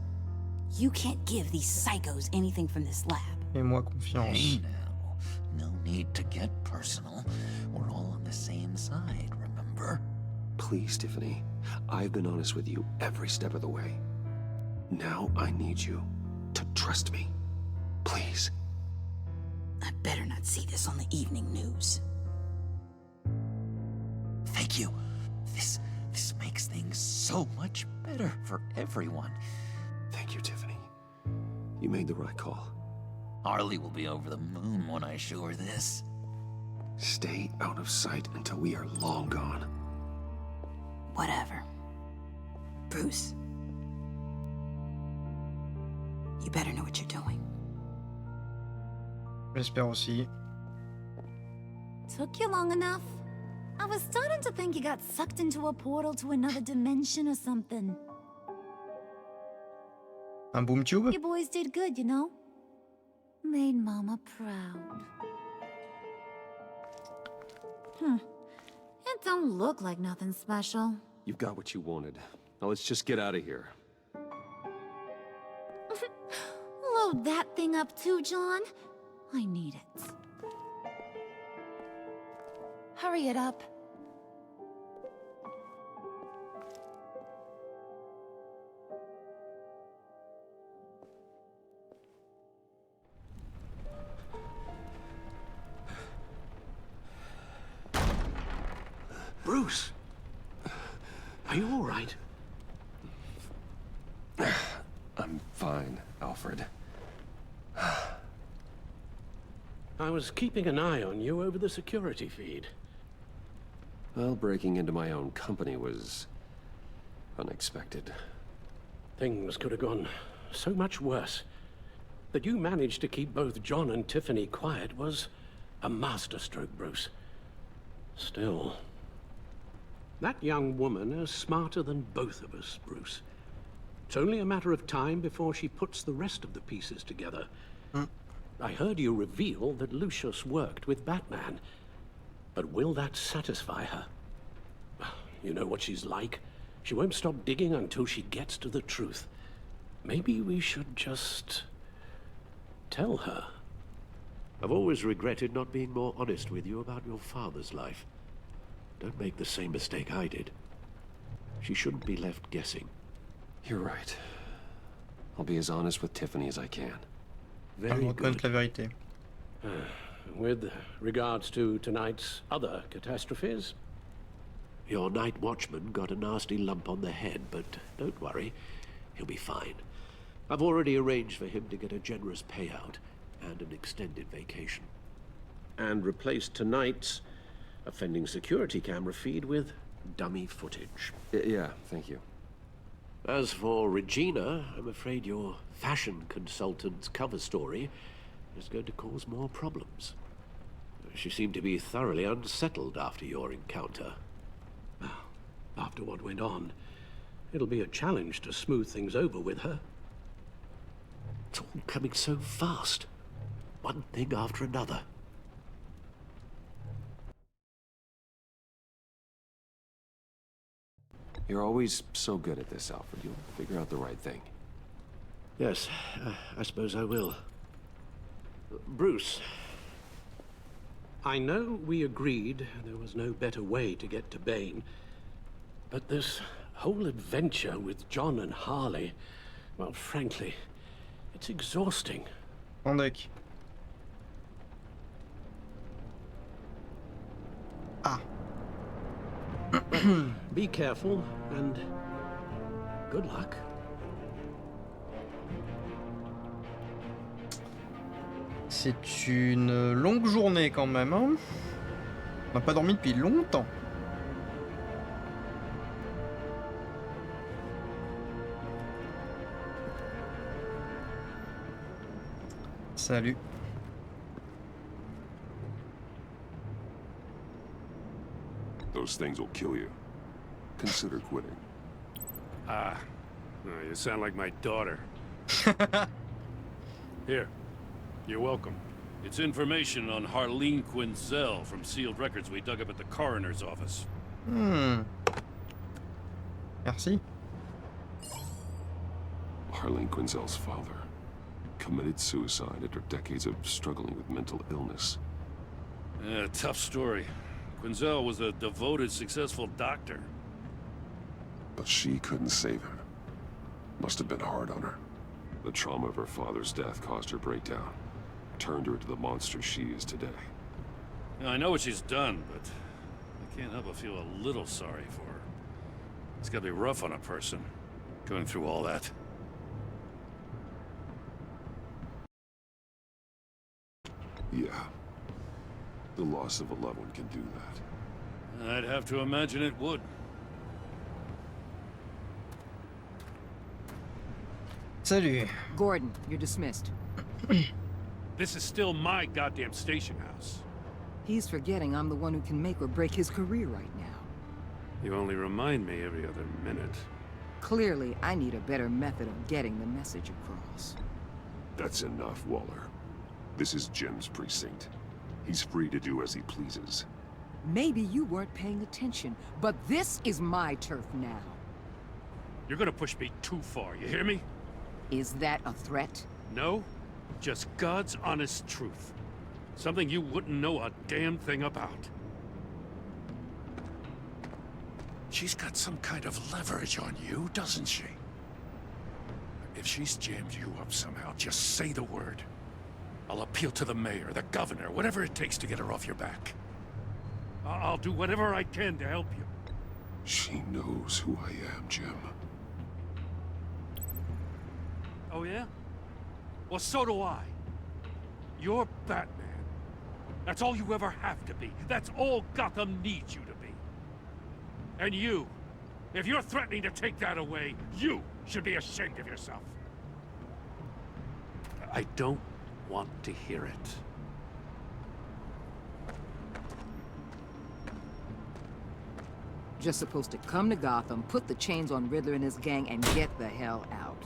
You can't give these psychos anything from this lab. Fais-moi confiance. Hey now, no need to get personal. We're all on the same side, remember? Please, Tiffany. I've been honest with you every step of the way. Now I need you to trust me. Please. better not see this on the evening news. Thank you. This makes things so much better for everyone. Thank you, Tiffany. You made the right call. Harley will be over the moon when I show her this. Stay out of sight until we are long gone. Whatever. Bruce. You better know what you're doing. J'espère aussi. Took you long enough? I was starting to think you got sucked into a portal to another dimension or something. Un boom tube? You boys did good, you know? Made Mama proud. It don't look like nothing special. You've got what you wanted. Now let's just get out of here. Load that thing up too, John. I need it. Hurry it up. Bruce! Are you all right? I'm fine, Alfred. I was keeping an eye on you over the security feed. Well, breaking into my own company was unexpected. Things could have gone so much worse. That you managed to keep both John and Tiffany quiet was a masterstroke, Bruce. Still, that young woman is smarter than both of us, Bruce. It's only a matter of time before she puts the rest of the pieces together. I heard you reveal that Lucius worked with Batman. But will that satisfy her? You know what she's like. She won't stop digging until she gets to the truth. Maybe we should just tell her. I've always regretted not being more honest with you about your father's life. Don't make the same mistake I did. She shouldn't be left guessing. You're right. I'll be as honest with Tiffany as I can. Very good. La vérité. With regards to tonight's other catastrophes? Your night watchman got a nasty lump on the head, but don't worry. He'll be fine. I've already arranged for him to get a generous payout and an extended vacation. And replaced tonight's offending security camera feed with dummy footage. Yeah, thank you. As for Regina, I'm afraid your fashion consultant's cover story is going to cause more problems. She seemed to be thoroughly unsettled after your encounter. After what went on, it'll be a challenge to smooth things over with her. It's all coming so fast. One thing after another. You're always so good at this, Alfred. You'll figure out the right thing. Yes, I suppose I will. Bruce. I know we agreed there was no better way to get to Bane, but this whole adventure with John and Harley, well, frankly, it's exhausting. En deck. Ah. Be careful, and good luck. C'est une longue journée quand même, hein. On n'a pas dormi depuis longtemps. Salut. Those things will kill you. Consider quitting. Ah, you sound like my daughter. Here, you're welcome. It's information on Harleen Quinzel from sealed records we dug up at the coroner's office. Merci. Harleen Quinzel's father committed suicide after decades of struggling with mental illness. Yeah, tough story. Quinzel was a devoted, successful doctor. But she couldn't save him. Must have been hard on her. The trauma of her father's death caused her breakdown. turned her into the monster she is today. Now, I know what she's done, but I can't help but feel a little sorry for her. It's gotta be rough on a person, going through all that. Yeah. The loss of a loved one can do that. I'd have to imagine it would. Salut. Gordon, you're dismissed. This is still my goddamn station house. He's forgetting I'm the one who can make or break his career right now. You only remind me every other minute. Clearly, I need a better method of getting the message across. That's enough, Waller. This is Jim's precinct. He's free to do as he pleases. Maybe you weren't paying attention, but this is my turf now. You're gonna push me too far, you hear me? Is that a threat? No, just God's honest truth. Something you wouldn't know a damn thing about. She's got some kind of leverage on you, doesn't she? If she's jammed you up somehow, just say the word. I'll appeal to the mayor, the governor, whatever it takes to get her off your back. I'll do whatever I can to help you. She knows who I am, Jim. Oh yeah? Well, so do I. You're Batman. That's all you ever have to be. That's all Gotham needs you to be. And you, if you're threatening to take that away, you should be ashamed of yourself. I don't want to hear it. Just supposed to come to Gotham, put the chains on Riddler and his gang, and get the hell out.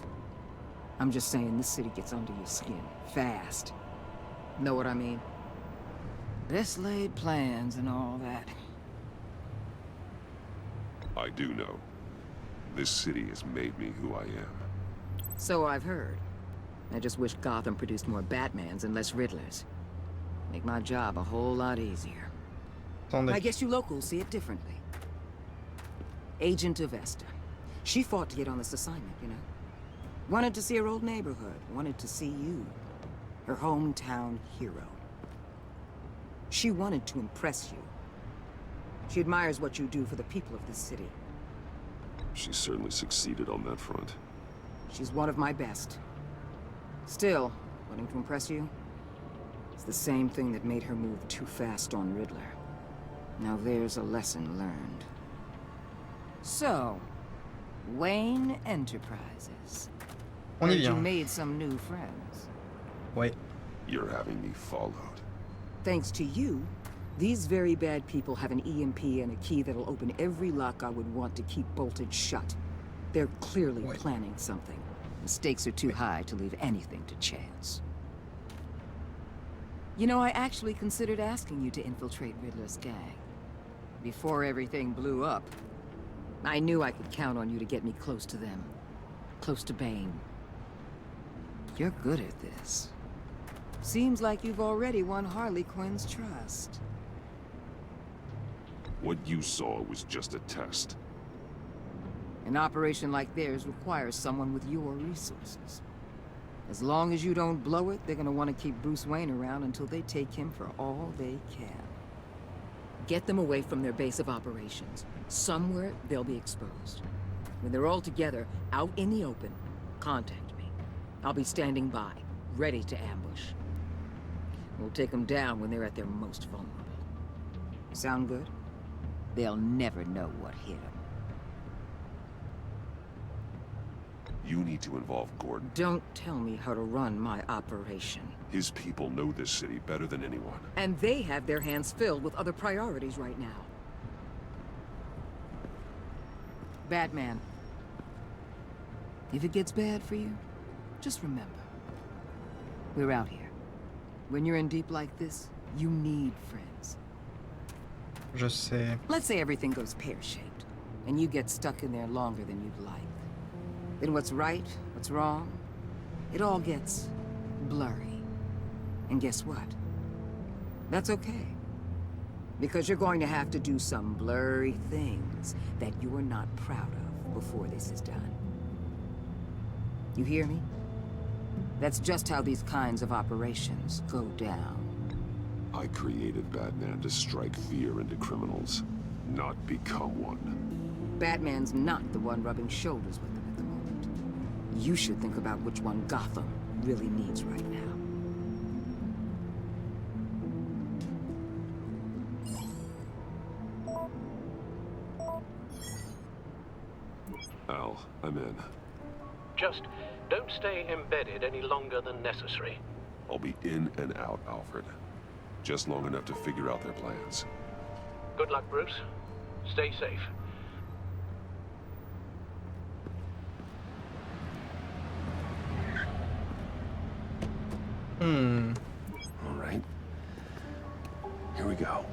I'm just saying, this city gets under your skin. Fast. Know what I mean? Best laid plans and all that. I do know. This city has made me who I am. So I've heard. I just wish Gotham produced more Batmans and less Riddlers. Make my job a whole lot easier. I guess you locals see it differently. Agent Avesta. She fought to get on this assignment, you know? Wanted to see her old neighborhood. Wanted to see you. Her hometown hero. She wanted to impress you. She admires what you do for the people of this city. She certainly succeeded on that front. She's one of my best. Still, wanting to impress you? It's the same thing that made her move too fast on Riddler. Now there's a lesson learned. So, Wayne Enterprises. Heard you made some new friends. Wait. You're having me followed. Thanks to you, these very bad people have an EMP and a key that'll open every lock I would want to keep bolted shut. They're clearly planning something. The stakes are too high to leave anything to chance. You know, I actually considered asking you to infiltrate Riddler's gang. Before everything blew up, I knew I could count on you to get me close to them. Close to Bane. You're good at this. Seems like you've already won Harley Quinn's trust. What you saw was just a test. An operation like theirs requires someone with your resources. As long as you don't blow it, they're gonna want to keep Bruce Wayne around until they take him for all they can. Get them away from their base of operations. Somewhere they'll be exposed. When they're all together, out in the open, contact me. I'll be standing by, ready to ambush. We'll take them down when they're at their most vulnerable. Sound good? They'll never know what hit them. You need to involve Gordon. Don't tell me how to run my operation. His people know this city better than anyone. And they have their hands filled with other priorities right now. Batman. If it gets bad for you, just remember. We're out here. When you're in deep like this, you need friends. Je sais. Let's say everything goes pear-shaped, and you get stuck in there longer than you'd like. Then what's right, what's wrong, it all gets blurry. And guess what? That's okay. Because you're going to have to do some blurry things that you're not proud of before this is done. You hear me? That's just how these kinds of operations go down. I created Batman to strike fear into criminals, not become one. Batman's not the one rubbing shoulders with them at the moment. You should think about which one Gotham really needs right now. Al, I'm in. Just don't stay embedded any longer than necessary. I'll be in and out, Alfred. Just long enough to figure out their plans. Good luck, Bruce. Stay safe. All right. Here we go.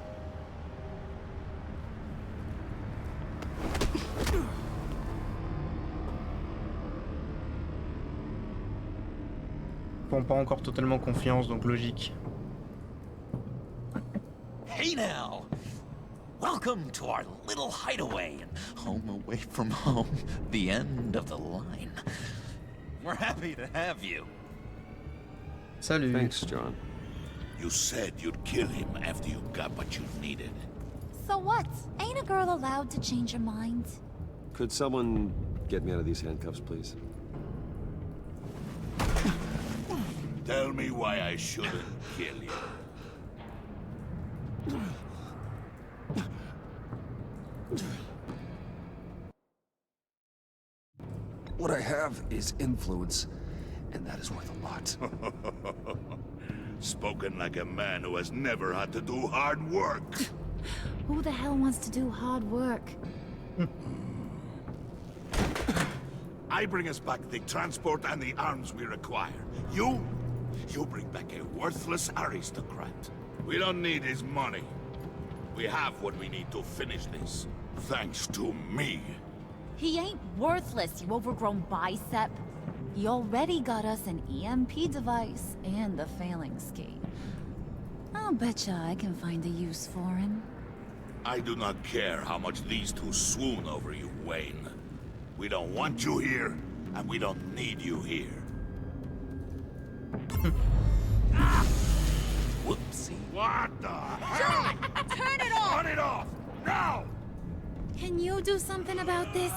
Ils font pas encore totalement confiance, donc logique. Hey now! Welcome to our little hideaway and home away from home, the end of the line. We're happy to have you. Salut. Thanks, John. You said you'd kill him after you got what you needed. So what? Ain't a girl allowed to change her mind? Could someone get me out of these handcuffs, please? Tell me why I shouldn't kill you. What I have is influence, and that is worth a lot. Spoken like a man who has never had to do hard work. Who the hell wants to do hard work? I bring us back the transport and the arms we require. You bring back a worthless aristocrat. We don't need his money. We have what we need to finish this. Thanks to me. He ain't worthless, you overgrown bicep. He already got us an EMP device and the failing ski. I'll betcha I can find a use for him. I do not care how much these two swoon over you, Wayne. We don't want you here, and we don't need you here. Whoopsie. What the hell? John! Turn it off! Turn it off! Now! Can you do something about this?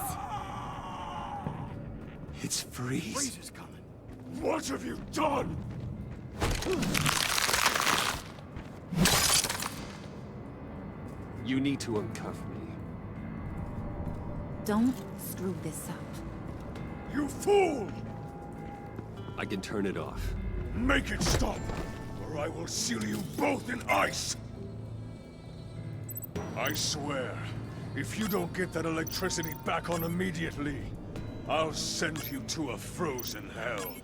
It's Freeze. Freeze is coming. What have you done? You need to uncuff me. Don't screw this up. You fool! I can turn it off. Make it stop, or I will seal you both in ice! I swear, if you don't get that electricity back on immediately, I'll send you to a frozen hell.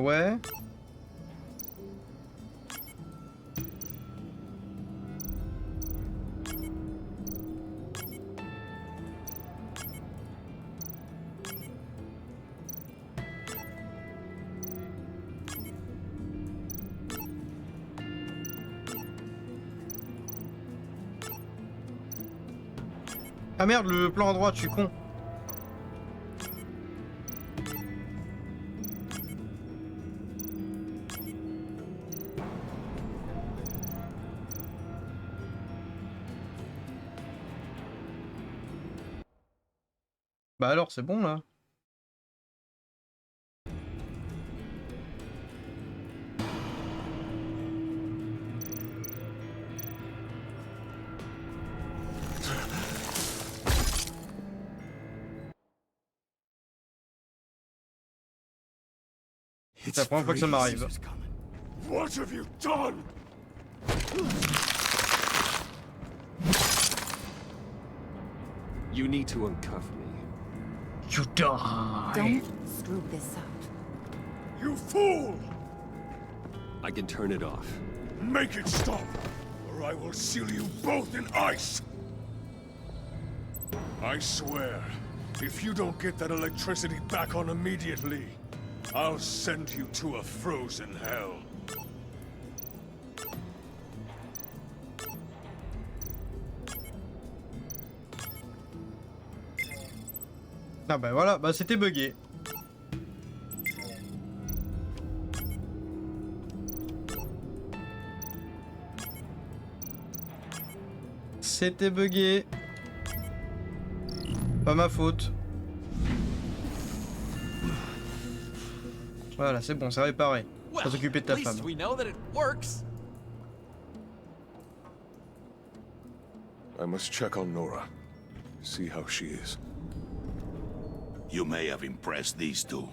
Ouais. Ah merde, le plan à droite, je suis con. Bah alors, c'est bon là. C'est la première fois que ça m'arrive. What have you done? You need to uncuff me. You die. Don't screw this up. You fool! I can turn it off. Make it stop, or I will seal you both in ice! I swear, if you don't get that electricity back on immediately, I'll send you to a frozen hell. Ah bah voilà, bah c'était bugué. C'était bugué. Pas ma faute. Voilà, c'est bon, c'est réparé. Va t'occuper de ta femme. I must check on Nora. See how she is. You may have impressed these two,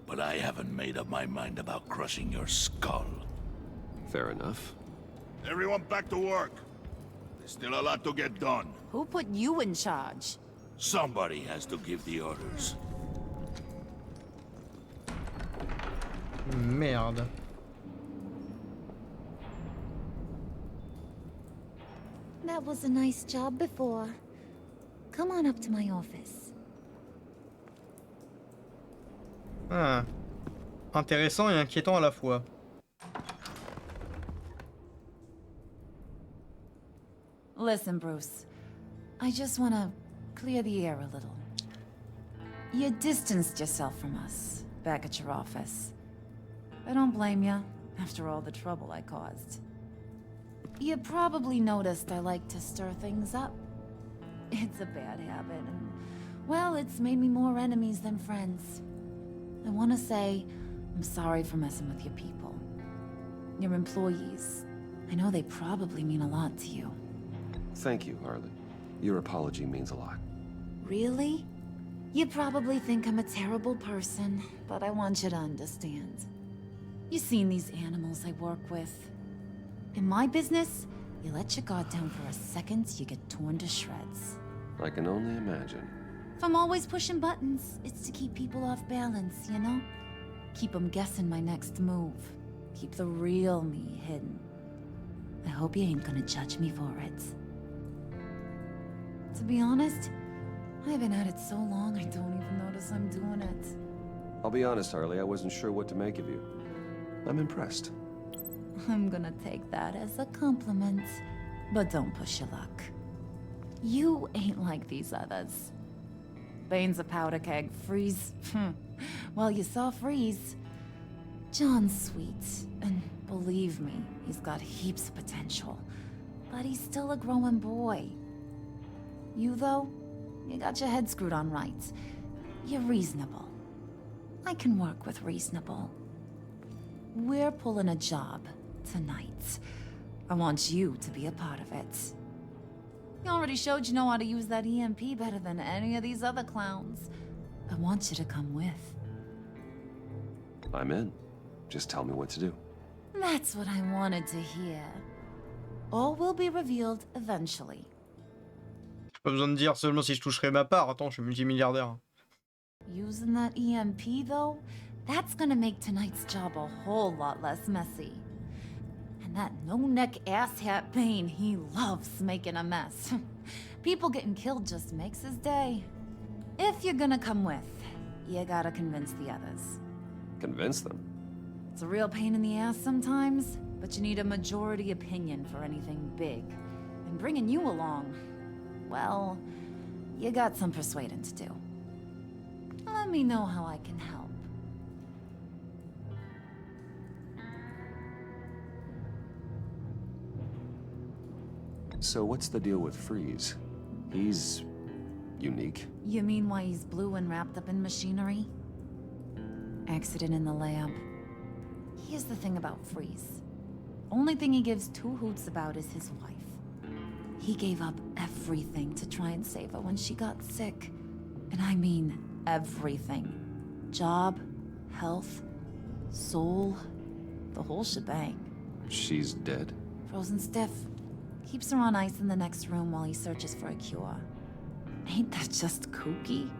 but I haven't made up my mind about crushing your skull. Fair enough. Everyone back to work. There's still a lot to get done. Who put you in charge? Somebody has to give the orders. Merde. That was a nice job before. Come on up to my office. Ah. Intéressant et inquiétant à la fois. Listen, Bruce. I just want to clear the air a little. You distanced yourself from us back at your office. I don't blame you, after all the trouble I caused. You probably noticed I like to stir things up. It's a bad habit, and, well, it's made me more enemies than friends. I want to say, I'm sorry for messing with your people. Your employees. I know they probably mean a lot to you. Thank you, Harley. Your apology means a lot. Really? You probably think I'm a terrible person, but I want you to understand. You've seen these animals I work with. In my business, you let your guard down for a second, you get torn to shreds. I can only imagine. If I'm always pushing buttons, it's to keep people off balance, you know? Keep them guessing my next move. Keep the real me hidden. I hope you ain't gonna judge me for it. To be honest, I've been at it so long I don't even notice I'm doing it. I'll be honest, Harley, I wasn't sure what to make of you. I'm impressed. I'm gonna take that as a compliment. But don't push your luck. You ain't like these others. Bane's a powder keg, Freeze. Well, you saw Freeze. John's sweet, and believe me, he's got heaps of potential. But he's still a growing boy. You, though, you got your head screwed on right. You're reasonable. I can work with reasonable. We're pulling a job tonight. I want you to be a part of it. You already showed you know how to use that EMP better than any of these other clowns. I want you to come with. I'm in. Just tell me what to do. That's what I wanted to hear. All will be revealed eventually. Pas besoin de dire seulement si je toucherai ma part. Attends, je suis multimilliardaire. Using that EMP, though, that's gonna make tonight's job a whole lot less messy. And that no-neck asshat Bane, he loves making a mess. People getting killed just makes his day. If you're gonna come with, you gotta convince the others. Convince them? It's a real pain in the ass sometimes, but you need a majority opinion for anything big. And bringing you along, well, you got some persuading to do. Let me know how I can help. So what's the deal with Freeze? He's unique. You mean why he's blue and wrapped up in machinery? Accident in the lab. Here's the thing about Freeze. Only thing he gives two hoots about is his wife. He gave up everything to try and save her when she got sick. And I mean everything. Job, health, soul, the whole shebang. She's dead? Frozen stiff. Keeps her on ice in the next room while he searches for a cure. Ain't that just kooky?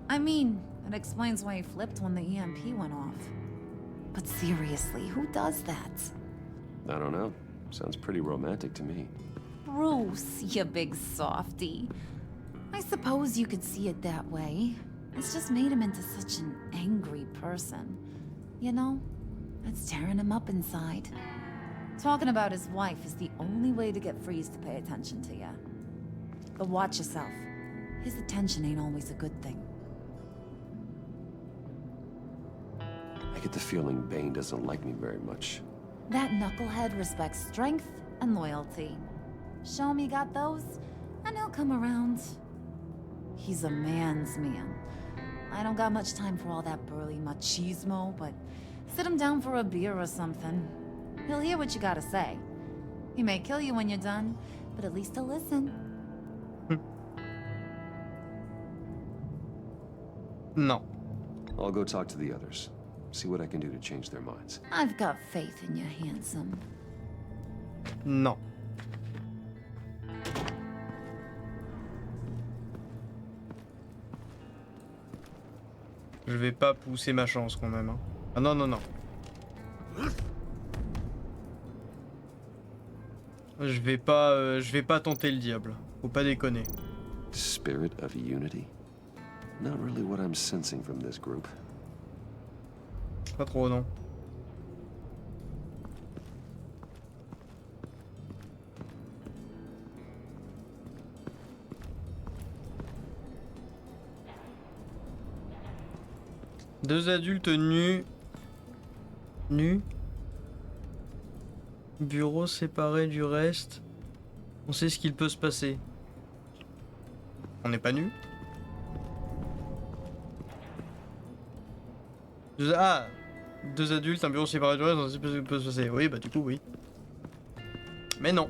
I mean, it explains why he flipped when the EMP went off. But seriously, who does that? I don't know. Sounds pretty romantic to me. Bruce, you big softy. I suppose you could see it that way. It's just made him into such an angry person. You know, it's tearing him up inside. Talking about his wife is the only way to get Freeze to pay attention to you. But watch yourself. His attention ain't always a good thing. I get the feeling Bane doesn't like me very much. That knucklehead respects strength and loyalty. Show him you got those, and he'll come around. He's a man's man. I don't got much time for all that burly machismo, but sit him down for a beer or something. He'll hear what you gotta say. He may kill you when you're done, but at least he'll listen. No. I'll go talk to the others. See what I can do to change their minds. I've got faith in you, handsome. Non. Je vais pas pousser ma chance quand même. Hein. Ah non, non, non. Je vais pas tenter le diable. Faut pas déconner. Spirit of unity? Not really what I'm sensing from this group. Pas trop, non. Deux adultes nus. Nus. Bureau séparé du reste. On sait ce qu'il peut se passer. On n'est pas nus? Deux adultes, un bureau séparé du reste, on sait ce qu'il peut se passer. Oui, bah du coup, oui. Mais non,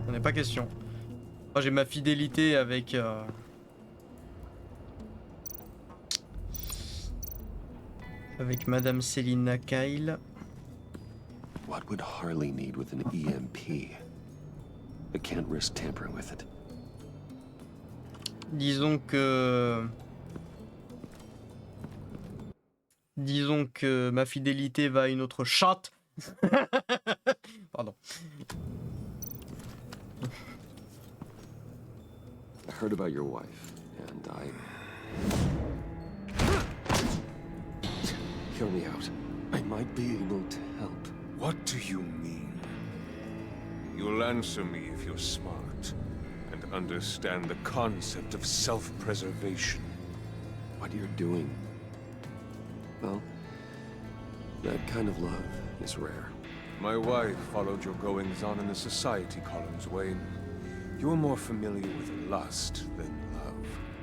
on n'est pas question. Moi, j'ai ma fidélité avec... Avec Madame Selina Kyle. What would Harley need with an EMP? I can't risk tampering with it. Disons que ma fidélité va à une autre chatte. Pardon. I heard about your wife, and hear me out. I might be able to help. What do you mean? You'll answer me if you're smart and understand the concept of self-preservation. What you're doing, well, that kind of love is rare. My wife followed your goings-on in the society columns, Wayne. You are more familiar with lust than love.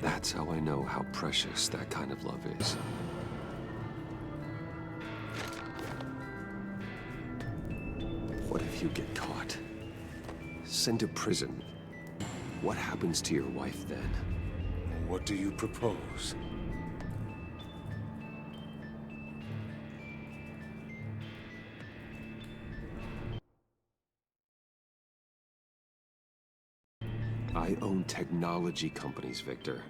That's how I know how precious that kind of love is. What if you get caught? Sent to prison? What happens to your wife then? What do you propose? I own technology companies, Victor.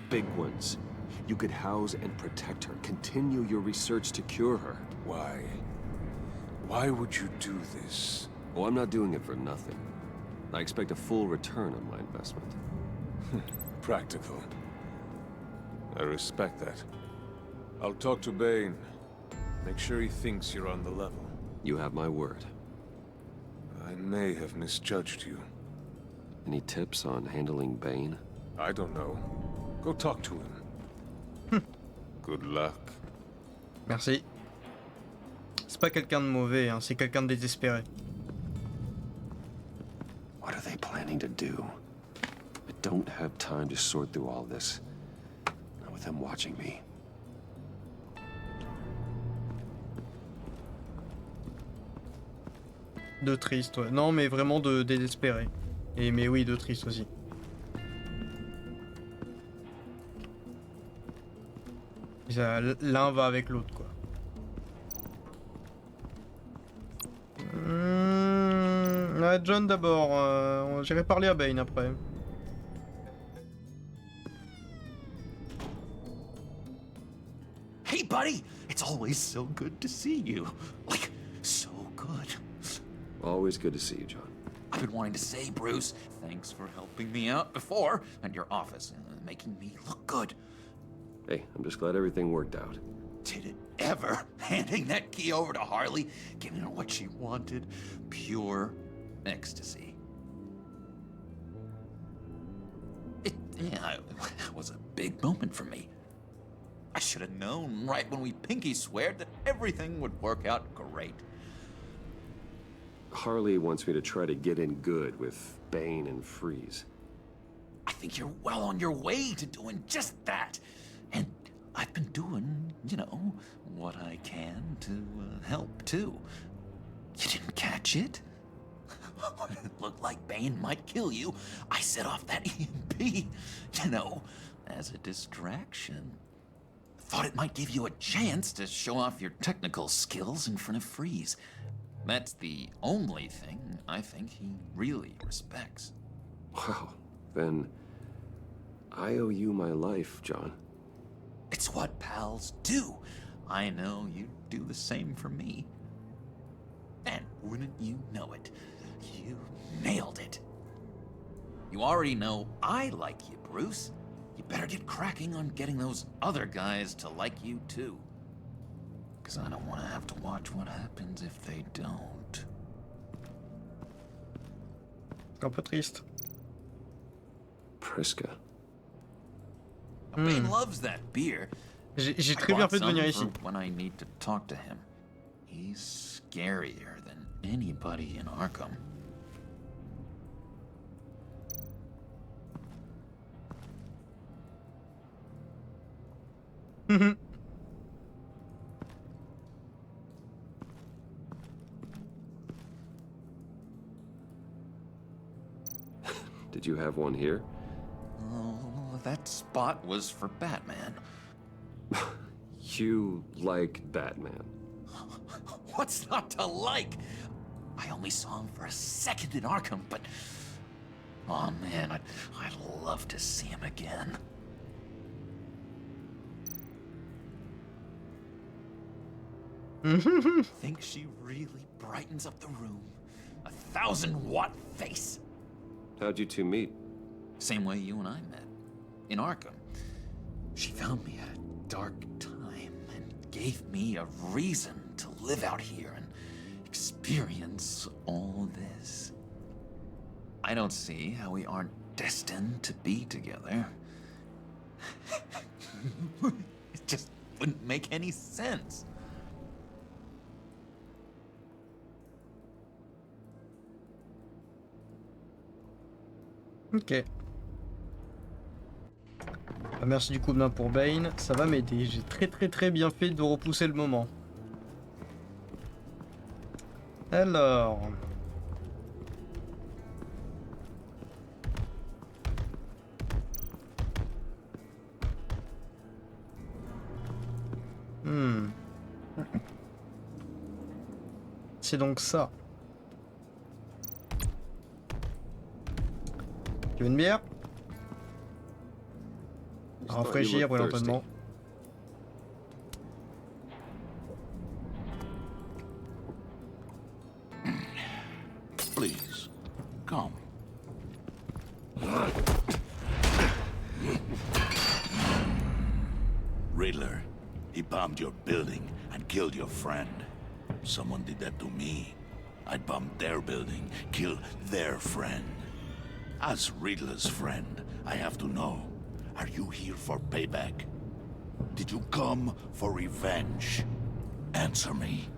Big ones. You could house and protect her, continue your research to cure her. Why? Why would you do this? Oh, I'm not doing it for nothing. I expect a full return on my investment. Practical. I respect that. I'll talk to Bane. Make sure he thinks you're on the level. You have my word. I may have misjudged you. Any tips on handling Bane? I don't know. Go talk to him. Good luck. Merci. C'est pas quelqu'un de mauvais, hein, c'est quelqu'un de désespéré. What are they planning to do? I don't have time to sort through all this. Not with them watching me. De triste, ouais. Non, mais vraiment de désespéré. Mais oui, de triste aussi. L'un va avec l'autre, quoi. John d'abord. J'irai parler à Bane après. Hey, buddy! It's always so good to see you. Like, so good. Always good to see you, John. I've been wanting to say, Bruce, thanks for helping me out before, and your office, making me look good. Hey, I'm just glad everything worked out. Did it ever? Handing that key over to Harley, giving her what she wanted, pure ecstasy. It was a big moment for me. I should have known right when we pinky sweared that everything would work out great. Harley wants me to try to get in good with Bane and Freeze. I think you're well on your way to doing just that. And I've been doing, you know, what I can to help, too. You didn't catch it? When it looked like Bane might kill you, I set off that EMP, you know, as a distraction. Thought it might give you a chance to show off your technical skills in front of Freeze. That's the only thing I think he really respects. Wow, then I owe you my life, John. It's what pals do. I know you do the same for me. And wouldn't you know it, you nailed it. You already know I like you, Bruce. You better get cracking on getting those other guys to like you too. Because I don't want to have to watch what happens if they don't. Un peu triste. Priska. Bane loves that beer. J'ai très bien fait de venir ici. When I need to talk to him. He's scarier than anybody in Arkham. Did you have one here? Oh, that spot was for Batman. You like Batman? What's not to like? I only saw him for a second in Arkham, but... oh man, I'd love to see him again. Think she really brightens up the room. 1,000-watt face. How'd you two meet? Same way you and I met. In Arkham. She found me at a dark time and gave me a reason to live out here and experience all this. I don't see how we aren't destined to be together. It just wouldn't make any sense. Ok. Ah, merci du coup de main pour Bane, ça va m'aider. J'ai très bien fait de repousser le moment. Alors... C'est donc ça. Tu veux une bière? Rafraîchir éventuellement. Please, come. Riddler, he bombed your building and killed your friend. Someone did that to me. I'd bomb their building, kill their friend. As Riddler's friend, I have to know, are you here for payback? Did you come for revenge? Answer me,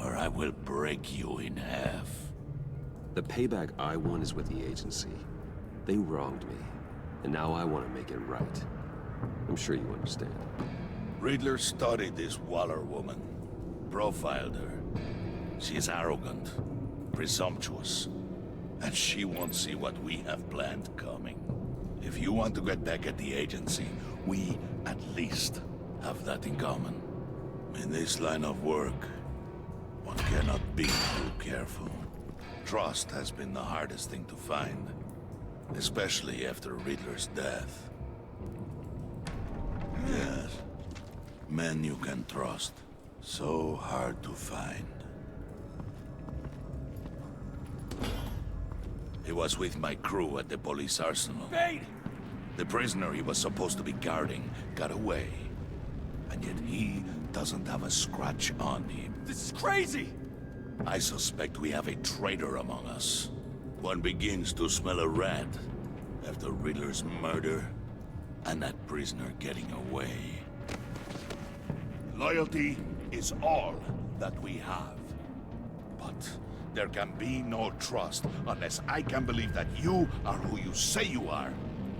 or I will break you in half. The payback I want is with the agency. They wronged me, and now I want to make it right. I'm sure you understand. Riddler studied this Waller woman, profiled her. She is arrogant, presumptuous, and she won't see what we have planned coming. If you want to get back at the agency, we, at least, have that in common. In this line of work, one cannot be too careful. Trust has been the hardest thing to find, especially after Riddler's death. Yes, men you can trust, so hard to find. He was with my crew at the police arsenal. Bane! The prisoner he was supposed to be guarding got away. And yet he doesn't have a scratch on him. This is crazy! I suspect we have a traitor among us. One begins to smell a rat. After Riddler's murder, and that prisoner getting away. Loyalty is all that we have. But there can be no trust unless I can believe that you are who you say you are,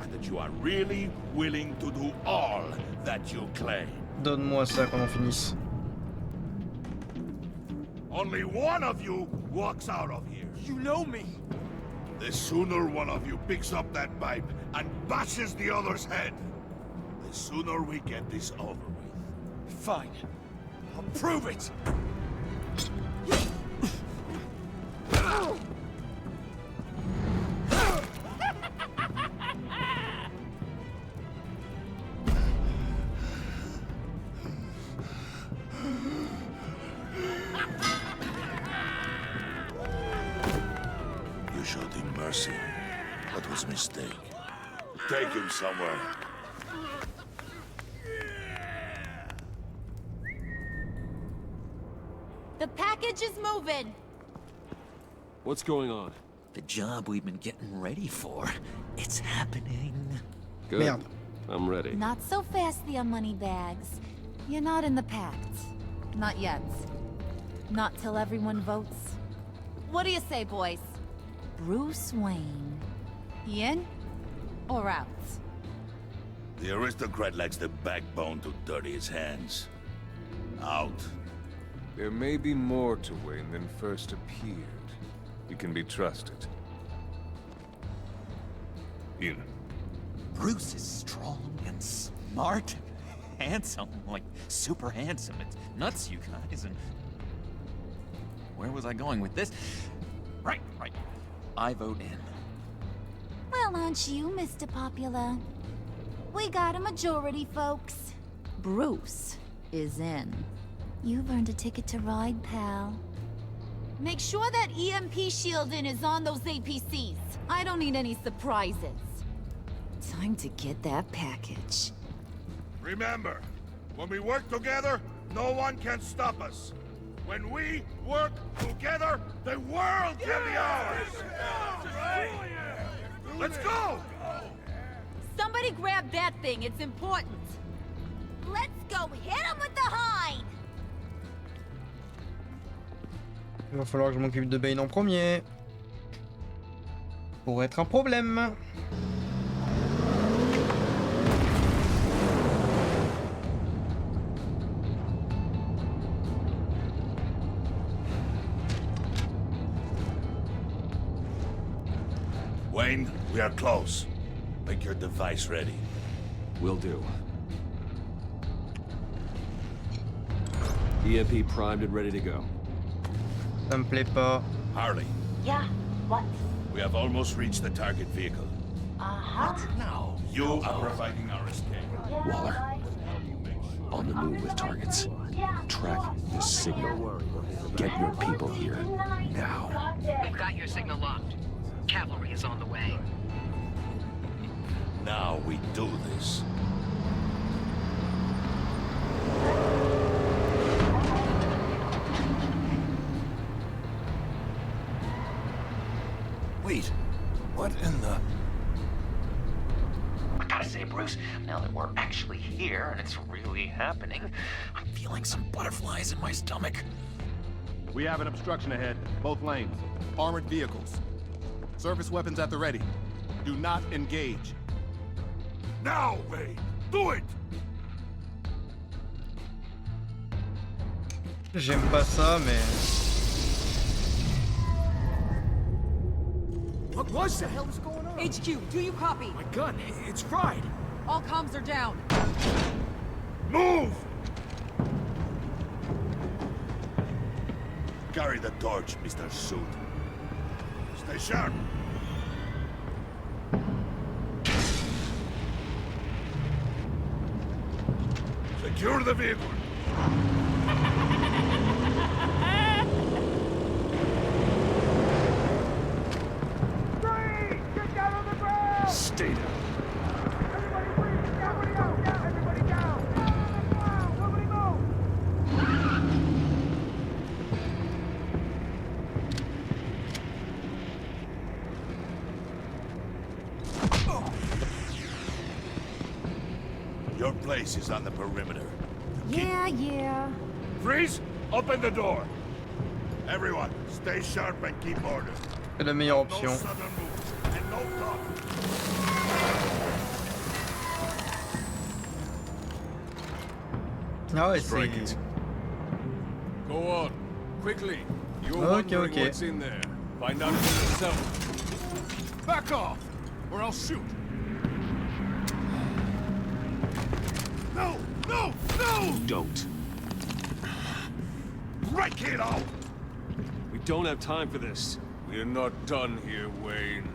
and that you are really willing to do all that you claim. Donne-moi ça quand on finisse. Only one of you walks out of here. You know me. The sooner one of you picks up that pipe and bashes the other's head, the sooner we get this over with. Fine. I'll prove it. You showed him mercy. That was a mistake. Take him somewhere. The package is moving. What's going on? The job we've been getting ready for. It's happening. Good. Merde. I'm ready. Not so fast, the money bags. You're not in the pact. Not yet. Not till everyone votes. What do you say, boys? Bruce Wayne. He in or out? The aristocrat lacks the backbone to dirty his hands. Out. There may be more to Wayne than first appeared. You can be trusted. In. Bruce is strong and smart and handsome. Like, super handsome. It's nuts, you guys, and... Where was I going with this? Right. I vote in. Well, aren't you, Mr. Popular? We got a majority, folks. Bruce is in. You've earned a ticket to ride, pal. Make sure that EMP shielding is on those APCs. I don't need any surprises. Time to get that package. Remember, when we work together, no one can stop us. When we work together, the world can be ours! Let's go! Somebody grab that thing, it's important. Let's go hit him with the hind! Il va falloir que je m'occupe de Bane en premier. Pour être un problème. Wayne, we are close. Make your device ready. Will do. EMP primed and ready to go. Ça me plaît pas. Harley. Yeah, what? We have almost reached the target vehicle. What? No. You are providing our escape. Waller. On the move with targets. Track the signal. Get your people here. Now. We've got your signal locked. Cavalry is on the way. Now we do this. Wait, what in the... I gotta say, Bruce, now that we're actually here and it's really happening, I'm feeling some butterflies in my stomach. We have an obstruction ahead, both lanes. Armored vehicles. Service weapons at the ready. Do not engage. Now, Wayne! Do it! J'aime pas ça, mais... What was that? What the hell is going on? HQ, do you copy? My gun, it's fried. All comms are down. Move! Carry the torch, Mr. Suit. Stay sharp. Secure the vehicle. Stay down. place is on the perimeter. Yeah. Freeze! Open the door! Everyone, stay sharp and keep order. C'est la meilleure No option. sudden moves, and no talk. Ah ouais, Strike c'est... it. Go on, quickly. You're Okay, wondering okay. what's in there. Find out for yourself. Back off, or I'll shoot. No! No! Don't. Break it out! We don't have time for this. We're not done here, Wayne.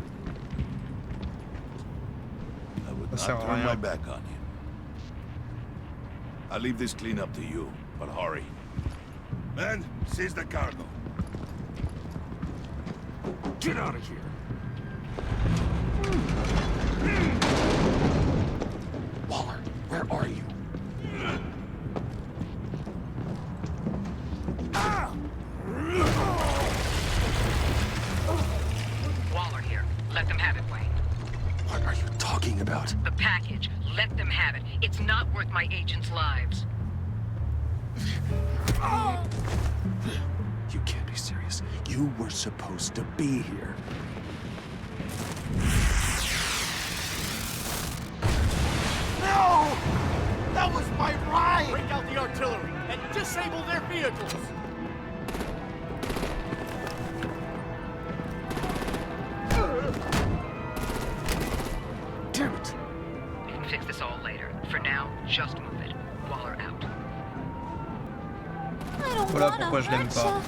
I would Ça not sert à turn my rien. back on you. I'll leave this clean up to you, but hurry. Men, seize the cargo. Get out of here. Waller, where are you? Waller here. Let them have it, Wayne. What are you talking about? The package. Let them have it. It's not worth my agents' lives. You can't be serious. You were supposed to be here. No! That was my ride! Break out the artillery and disable their vehicles! Damn it! We can fix this all later. For now, just move it. Waller out. I don't Voilà wanna pourquoi je l'aime hurt pas. ya,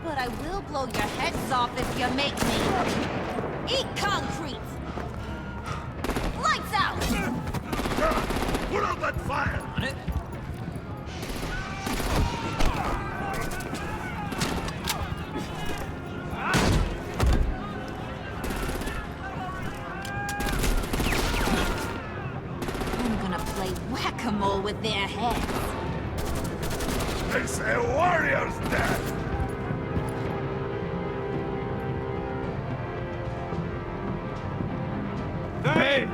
but I will blow your heads off if you make me. Eat concrete! Lights out! Put out that fire! On it? I'm gonna play whack-a-mole with their heads. It's a warrior's death! Hey!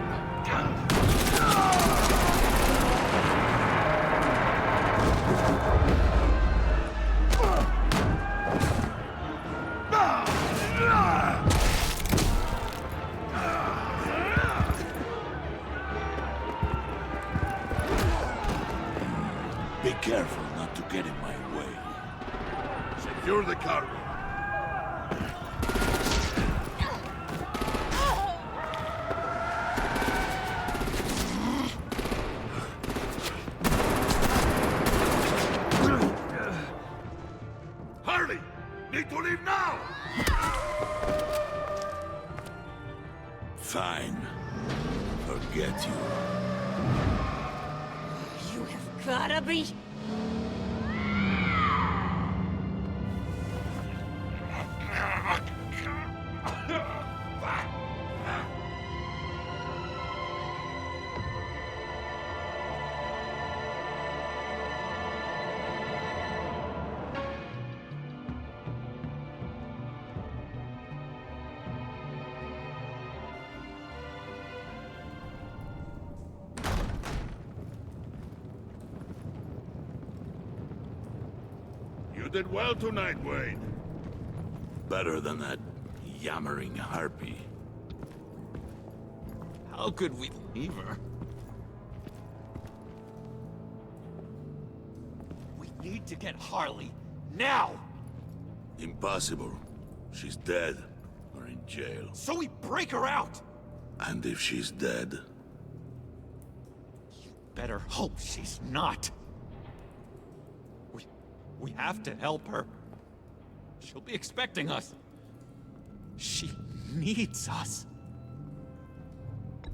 Be careful not to get in my way. Secure the cargo. Hurry! Need to leave now! Fine. Forget you. You have gotta be... You did well tonight, Wayne. Better than that yammering harpy. How could we leave her? We need to get Harley, now! Impossible. She's dead, or in jail. So we break her out! And if she's dead, Better hope she's not. We have to help her. She'll be expecting us. She needs us.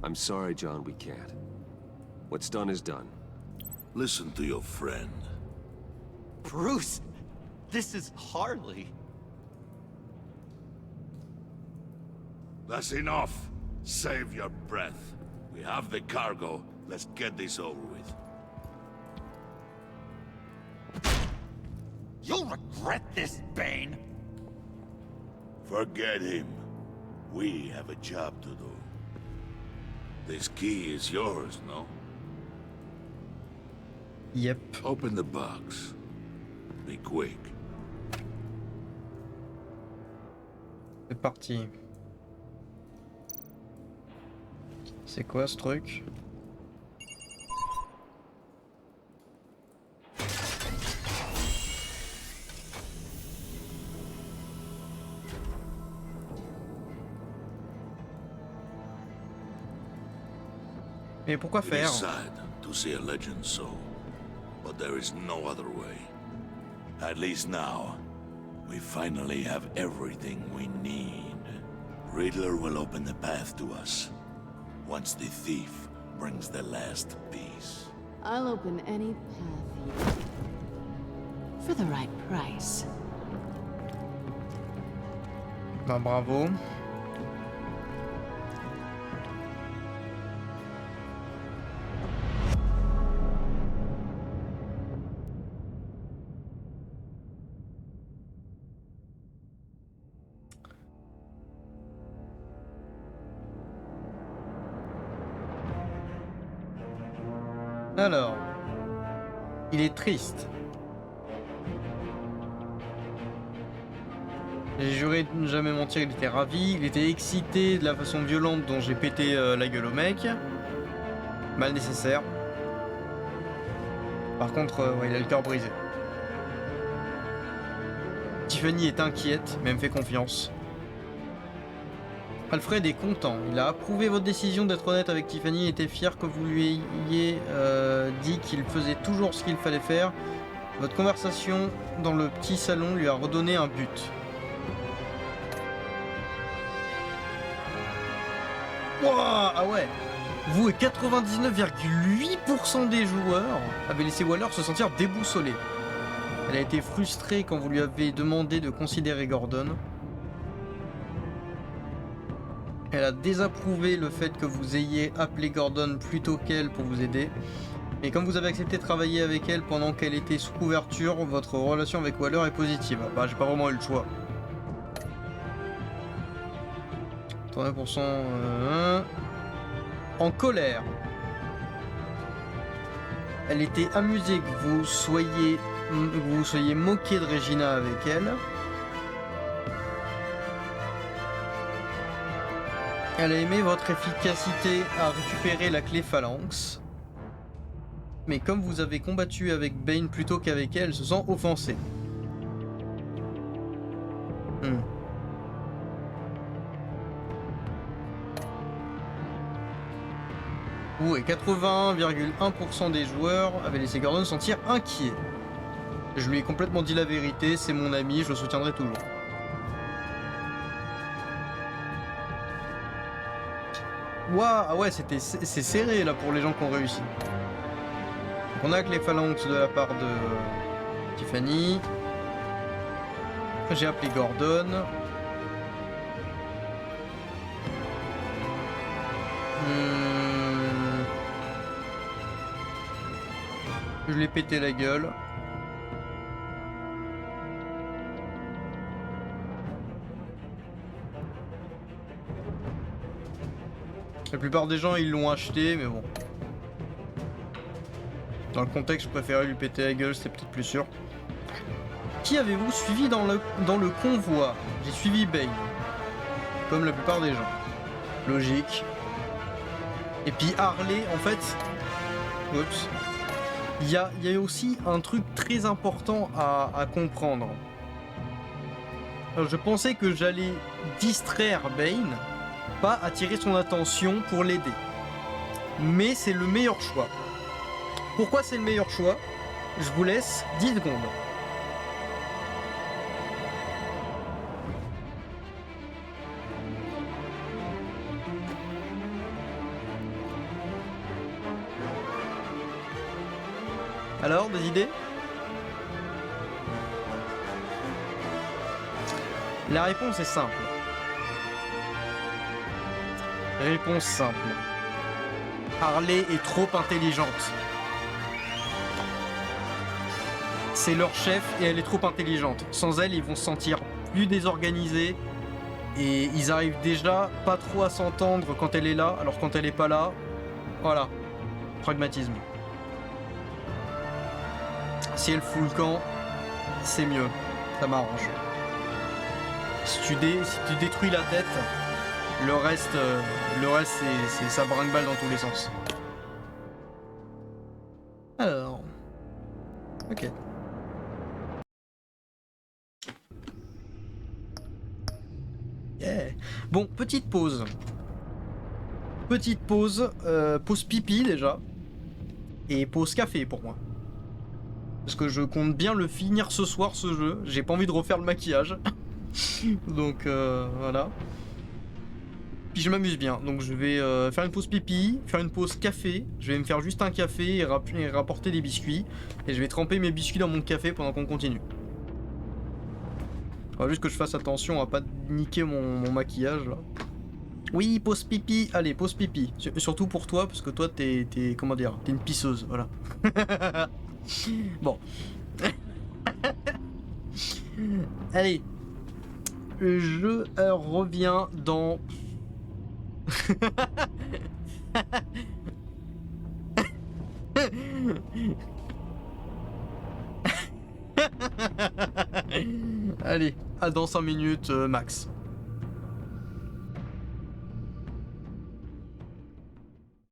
I'm sorry, John, we can't. What's done is done. listen to your friend. Bruce, this is Harley. That's enough. Save your breath. We have the cargo. Let's get this over with. You'll regret this, Bane. Forget him. We have a job to do. This key is yours, no? Yep. Open the box. Be quick. C'est parti. C'est quoi ce truc? Mais pourquoi It faire? is sad to see a legend so, but there is no other way. At least now, we finally have everything we need. Riddler will open the path to us, once the thief brings the last piece. I'll open any path for the right price. Bah bravo. Alors, il est triste. J'ai juré de ne jamais mentir, il était ravi, il était excité de la façon violente dont j'ai pété la gueule au mec. Mal nécessaire. Par contre, ouais, il a le cœur brisé. Tiffany est inquiète, mais elle me fait confiance. Alfred est content. Il a approuvé votre décision d'être honnête avec Tiffany et était fier que vous lui ayez dit qu'il faisait toujours ce qu'il fallait faire. Votre conversation dans le petit salon lui a redonné un but. Wouah, ah ouais. Vous et 99,8% des joueurs avez laissé Waller se sentir déboussolé. Elle a été frustrée quand vous lui avez demandé de considérer Gordon. Elle a désapprouvé le fait que vous ayez appelé Gordon plutôt qu'elle pour vous aider. Et comme vous avez accepté de travailler avec elle pendant qu'elle était sous couverture, votre relation avec Waller est positive. Bah, j'ai pas vraiment eu le choix. 30%. En colère. Elle était amusée que vous soyez moqué de Regina avec elle. Elle a aimé votre efficacité à récupérer la clé phalanx. Mais comme vous avez combattu avec Bane plutôt qu'avec elle, elle se sent offensée. Et 81,1% des joueurs avaient laissé Gordon se sentir inquiet. Je lui ai complètement dit la vérité, c'est mon ami, je le soutiendrai toujours. Waouh, ah ouais, c'est serré là pour les gens qui ont réussi. Donc on a que les phalanx de la part de Tiffany. J'ai appelé Gordon. Je lui ai pété la gueule. La plupart des gens ils l'ont acheté, mais bon. Dans le contexte, je préférais lui péter la gueule, c'était peut-être plus sûr. Qui avez-vous suivi dans le convoi? J'ai suivi Bane. Comme la plupart des gens. Logique. Et puis Harley, en fait... Oups. Il y a aussi un truc très important à comprendre. Alors, je pensais que j'allais distraire Bane, pas attirer son attention pour l'aider. Mais c'est le meilleur choix. Pourquoi c'est le meilleur choix? Je vous laisse 10 secondes. Alors, des idées? La réponse est simple. Réponse simple. Harley est trop intelligente. C'est leur chef et elle est trop intelligente. Sans elle, ils vont se sentir plus désorganisés et ils arrivent déjà pas trop à s'entendre quand elle est là, alors quand elle est pas là, voilà. Pragmatisme. Si elle fout le camp, c'est mieux. Ça m'arrange. Si tu détruis la tête, le reste c'est ça brinque-balle dans tous les sens. Alors... Ok. Yeah. Bon, petite pause. Petite pause. Pause pipi déjà. Et pause café pour moi. Parce que je compte bien le finir ce soir ce jeu. J'ai pas envie de refaire le maquillage. Donc voilà. Puis je m'amuse bien. Donc je vais faire une pause pipi, faire une pause café. Je vais me faire juste un café et rapporter des biscuits. Et je vais tremper mes biscuits dans mon café pendant qu'on continue. Il faut juste que je fasse attention à pas niquer mon maquillage là. Oui, pause pipi. Allez, pause pipi. Surtout pour toi, parce que toi t'es comment dire, t'es une pisseuse, voilà. Bon. Allez. Je reviens dans... Allez, à dans 5 minutes max.